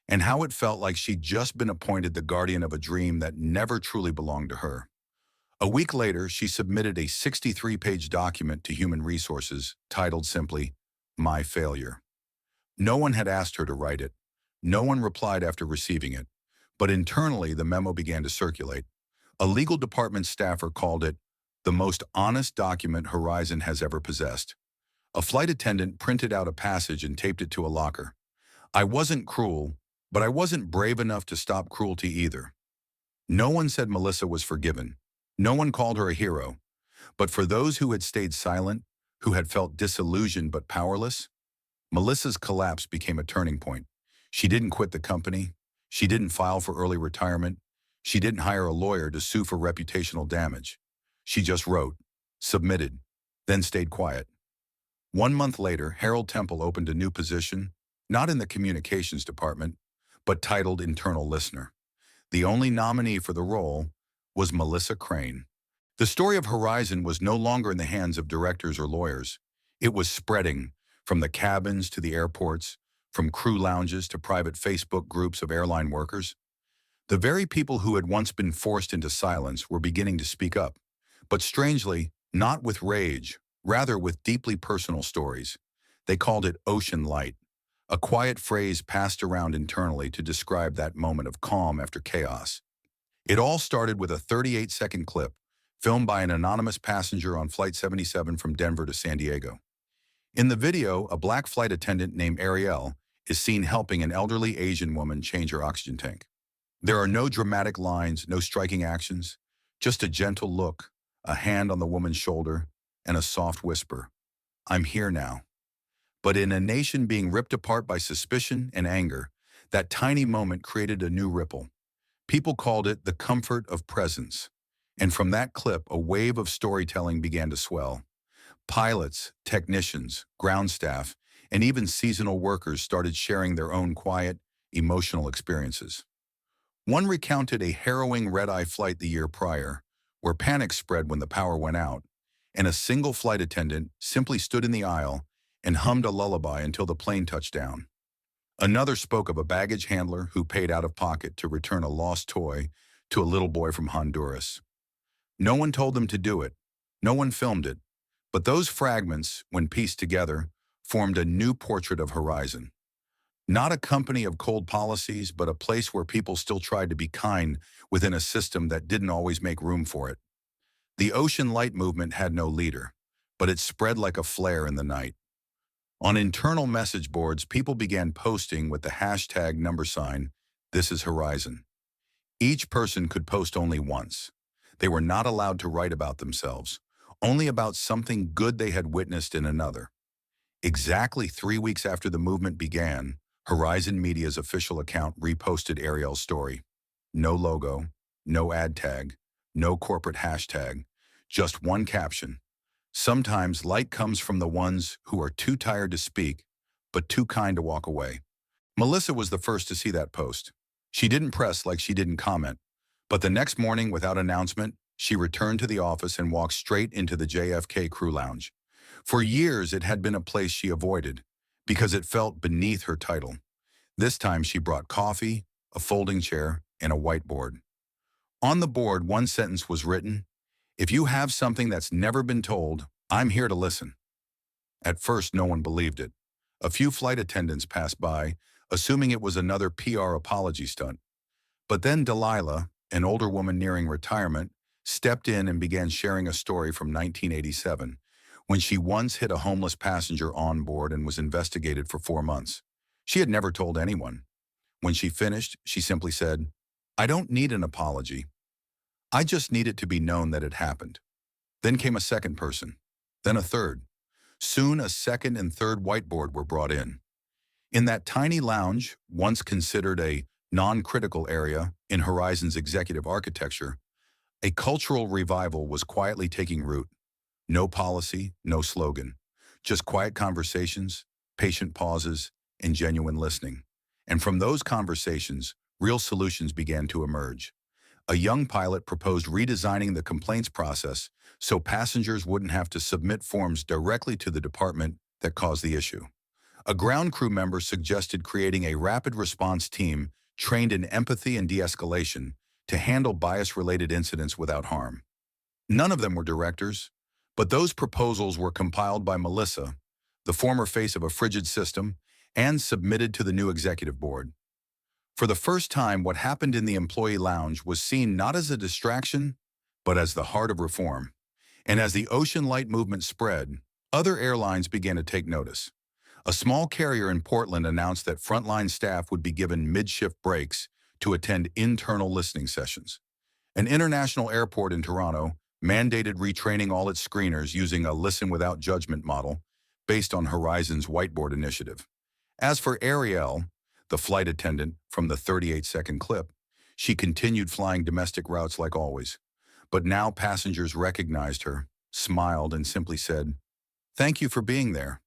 and how it felt like she'd just been appointed the guardian of a dream that never truly belonged to her. A week later, she submitted a 63-page document to Human Resources titled simply, "My Failure." No one had asked her to write it. No one replied after receiving it. But internally, the memo began to circulate. A legal department staffer called it the most honest document Horizon has ever possessed. A flight attendant printed out a passage and taped it to a locker. "I wasn't cruel, but I wasn't brave enough to stop cruelty either." No one said Melissa was forgiven. No one called her a hero. But for those who had stayed silent, who had felt disillusioned but powerless, Melissa's collapse became a turning point. She didn't quit the company. She didn't file for early retirement. She didn't hire a lawyer to sue for reputational damage. She just wrote, submitted, then stayed quiet. 1 month later, Harold Temple opened a new position, not in the communications department, but titled internal listener. The only nominee for the role was Melissa Crane. The story of Horizon was no longer in the hands of directors or lawyers. It was spreading from the cabins to the airports, from crew lounges to private Facebook groups of airline workers. The very people who had once been forced into silence were beginning to speak up, but strangely, not with rage, rather with deeply personal stories. They called it ocean light, a quiet phrase passed around internally to describe that moment of calm after chaos. It all started with a 38-second clip, filmed by an anonymous passenger on Flight 77 from Denver to San Diego. In the video, a black flight attendant named Ariel is seen helping an elderly Asian woman change her oxygen tank. There are no dramatic lines, no striking actions, just a gentle look, a hand on the woman's shoulder, and a soft whisper, "I'm here now." But in a nation being ripped apart by suspicion and anger, that tiny moment created a new ripple. People called it the comfort of presence. And from that clip, a wave of storytelling began to swell. Pilots, technicians, ground staff, and even seasonal workers started sharing their own quiet, emotional experiences. One recounted a harrowing red-eye flight the year prior, where panic spread when the power went out, and a single flight attendant simply stood in the aisle and hummed a lullaby until the plane touched down. Another spoke of a baggage handler who paid out of pocket to return a lost toy to a little boy from Honduras. No one told them to do it. No one filmed it. But those fragments, when pieced together, formed a new portrait of Horizon. Not a company of cold policies, but a place where people still tried to be kind within a system that didn't always make room for it. The Ocean Light movement had no leader, but it spread like a flare in the night. On internal message boards, people began posting with the hashtag #, "This is Horizon." Each person could post only once. They were not allowed to write about themselves, only about something good they had witnessed in another. Exactly 3 weeks after the movement began, Horizon Media's official account reposted Ariel's story. No logo, no ad tag, no corporate hashtag, just one caption. "Sometimes light comes from the ones who are too tired to speak, but too kind to walk away." Melissa was the first to see that post. She didn't press like she didn't comment, but the next morning, without announcement, she returned to the office and walked straight into the JFK Crew Lounge. For years, it had been a place she avoided because it felt beneath her title. This time, she brought coffee, a folding chair, and a whiteboard. On the board, one sentence was written, "If you have something that's never been told, I'm here to listen." At first, no one believed it. A few flight attendants passed by, assuming it was another PR apology stunt. But then Delilah, an older woman nearing retirement, stepped in and began sharing a story from 1987, when she once hit a homeless passenger on board and was investigated for 4 months. She had never told anyone. When she finished, she simply said, "I don't need an apology. I just need it to be known that it happened." Then came a second person, then a third. Soon a second and third whiteboard were brought in. In that tiny lounge, once considered a non-critical area in Horizon's executive architecture, a cultural revival was quietly taking root. No policy, no slogan, just quiet conversations, patient pauses, and genuine listening. And from those conversations, real solutions began to emerge. A young pilot proposed redesigning the complaints process so passengers wouldn't have to submit forms directly to the department that caused the issue. A ground crew member suggested creating a rapid response team trained in empathy and de-escalation to handle bias-related incidents without harm. None of them were directors, but those proposals were compiled by Melissa, the former face of a frigid system, and submitted to the new executive board. For the first time, what happened in the employee lounge was seen not as a distraction, but as the heart of reform. And as the Ocean Light movement spread, other airlines began to take notice. A small carrier in Portland announced that frontline staff would be given mid-shift breaks to attend internal listening sessions. An international airport in Toronto mandated retraining all its screeners using a listen without judgment model based on Horizon's whiteboard initiative. As for Ariel, the flight attendant from the 38-second clip, she continued flying domestic routes like always. But now passengers recognized her, smiled, and simply said, "Thank you for being there."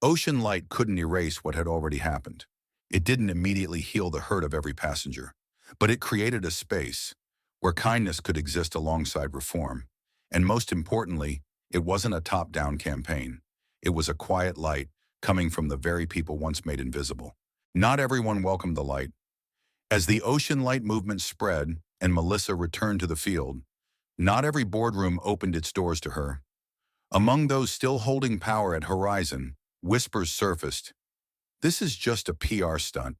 Ocean Light couldn't erase what had already happened. It didn't immediately heal the hurt of every passenger, but it created a space where kindness could exist alongside reform. And most importantly, it wasn't a top-down campaign. It was a quiet light coming from the very people once made invisible. Not everyone welcomed the light. As the Ocean Light movement spread and Melissa returned to the field, not every boardroom opened its doors to her. Among those still holding power at Horizon, whispers surfaced. This is just a PR stunt.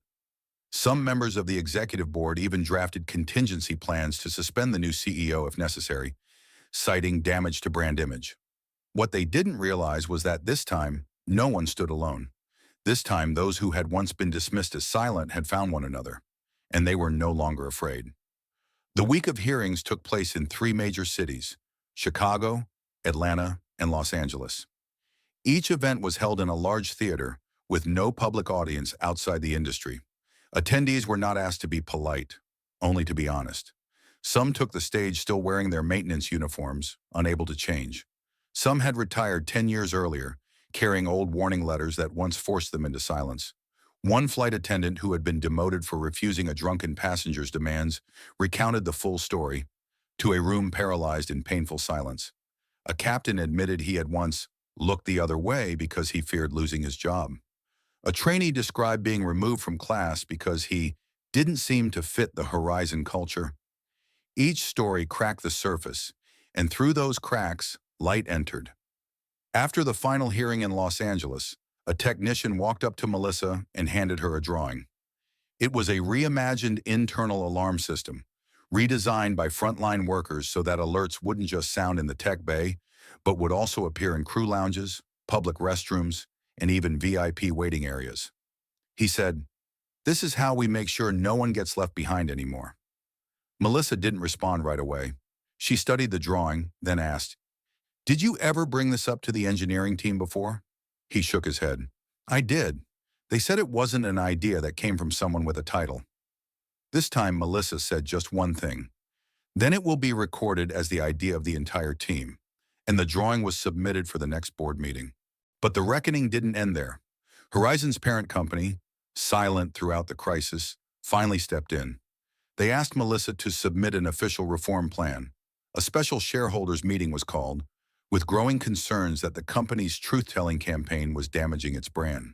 Some members of the executive board even drafted contingency plans to suspend the new CEO if necessary, citing damage to brand image. What they didn't realize was that this time, no one stood alone. This time, those who had once been dismissed as silent had found one another, and they were no longer afraid. The week of hearings took place in three major cities: Chicago, Atlanta, and Los Angeles. Each event was held in a large theater with no public audience outside the industry. Attendees were not asked to be polite, only to be honest. Some took the stage still wearing their maintenance uniforms, unable to change. Some had retired 10 years earlier, carrying old warning letters that once forced them into silence. One flight attendant who had been demoted for refusing a drunken passenger's demands recounted the full story to a room paralyzed in painful silence. A captain admitted he had once looked the other way because he feared losing his job. A trainee described being removed from class because he didn't seem to fit the Horizon culture. Each story cracked the surface, and through those cracks, light entered. After the final hearing in Los Angeles, a technician walked up to Melissa and handed her a drawing. It was a reimagined internal alarm system, redesigned by frontline workers so that alerts wouldn't just sound in the tech bay, but would also appear in crew lounges, public restrooms, and even VIP waiting areas. He said, "This is how we make sure no one gets left behind anymore." Melissa didn't respond right away. She studied the drawing, then asked, "Did you ever bring this up to the engineering team before?" He shook his head. "I did. They said it wasn't an idea that came from someone with a title." This time, Melissa said just one thing. "Then it will be recorded as the idea of the entire team." And the drawing was submitted for the next board meeting. But the reckoning didn't end there. Horizon's parent company, silent throughout the crisis, finally stepped in. They asked Melissa to submit an official reform plan. A special shareholders meeting was called, with growing concerns that the company's truth-telling campaign was damaging its brand.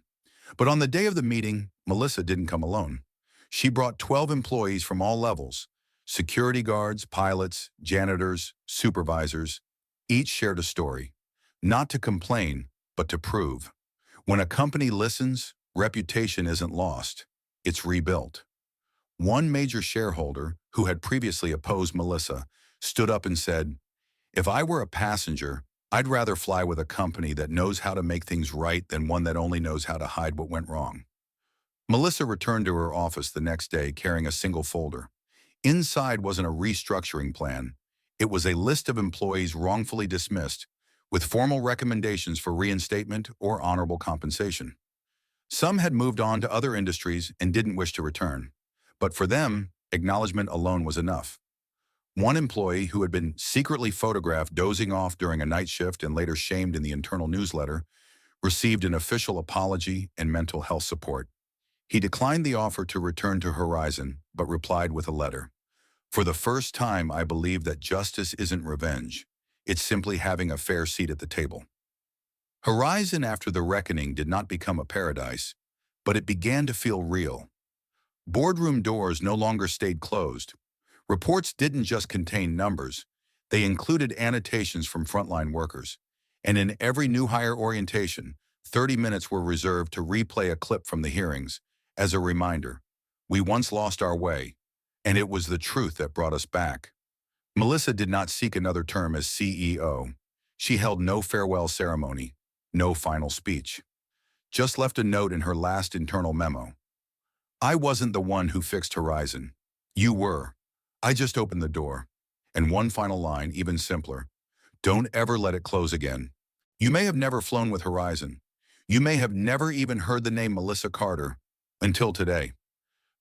But on the day of the meeting, Melissa didn't come alone. She brought 12 employees from all levels: security guards, pilots, janitors, supervisors. Each shared a story, not to complain, but to prove. When a company listens, reputation isn't lost, it's rebuilt. One major shareholder, who had previously opposed Melissa, stood up and said, "If I were a passenger, I'd rather fly with a company that knows how to make things right than one that only knows how to hide what went wrong." Melissa returned to her office the next day carrying a single folder. Inside wasn't a restructuring plan. It was a list of employees wrongfully dismissed, with formal recommendations for reinstatement or honorable compensation. Some had moved on to other industries and didn't wish to return. But for them, acknowledgement alone was enough. One employee who had been secretly photographed dozing off during a night shift and later shamed in the internal newsletter received an official apology and mental health support. He declined the offer to return to Horizon, but replied with a letter. "For the first time, I believe that justice isn't revenge. It's simply having a fair seat at the table." Horizon after the reckoning did not become a paradise, but it began to feel real. Boardroom doors no longer stayed closed. Reports didn't just contain numbers. They included annotations from frontline workers. And in every new hire orientation, 30 minutes were reserved to replay a clip from the hearings as a reminder. We once lost our way, and it was the truth that brought us back. Melissa did not seek another term as CEO. She held no farewell ceremony, no final speech. Just left a note in her last internal memo. "I wasn't the one who fixed Horizon. You were. I just opened the door." And one final line, even simpler: "Don't ever let it close again." You may have never flown with Horizon. You may have never even heard the name Melissa Carter until today.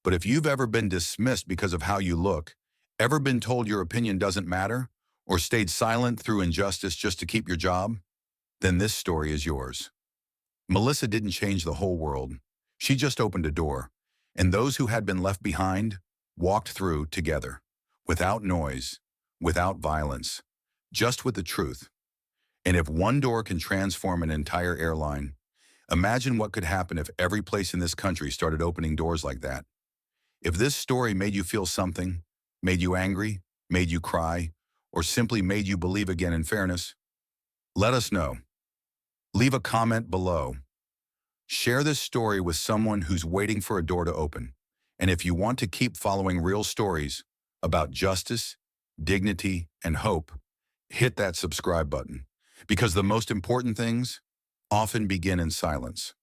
But if you've ever been dismissed because of how you look, ever been told your opinion doesn't matter, or stayed silent through injustice just to keep your job, then this story is yours. Melissa didn't change the whole world. She just opened a door, and those who had been left behind walked through together, without noise, without violence, just with the truth. And if one door can transform an entire airline, imagine what could happen if every place in this country started opening doors like that. If this story made you feel something, made you angry, made you cry, or simply made you believe again in fairness, let us know. Leave a comment below. Share this story with someone who's waiting for a door to open. And if you want to keep following real stories about justice, dignity, and hope, hit that subscribe button. Because the most important things often begin in silence.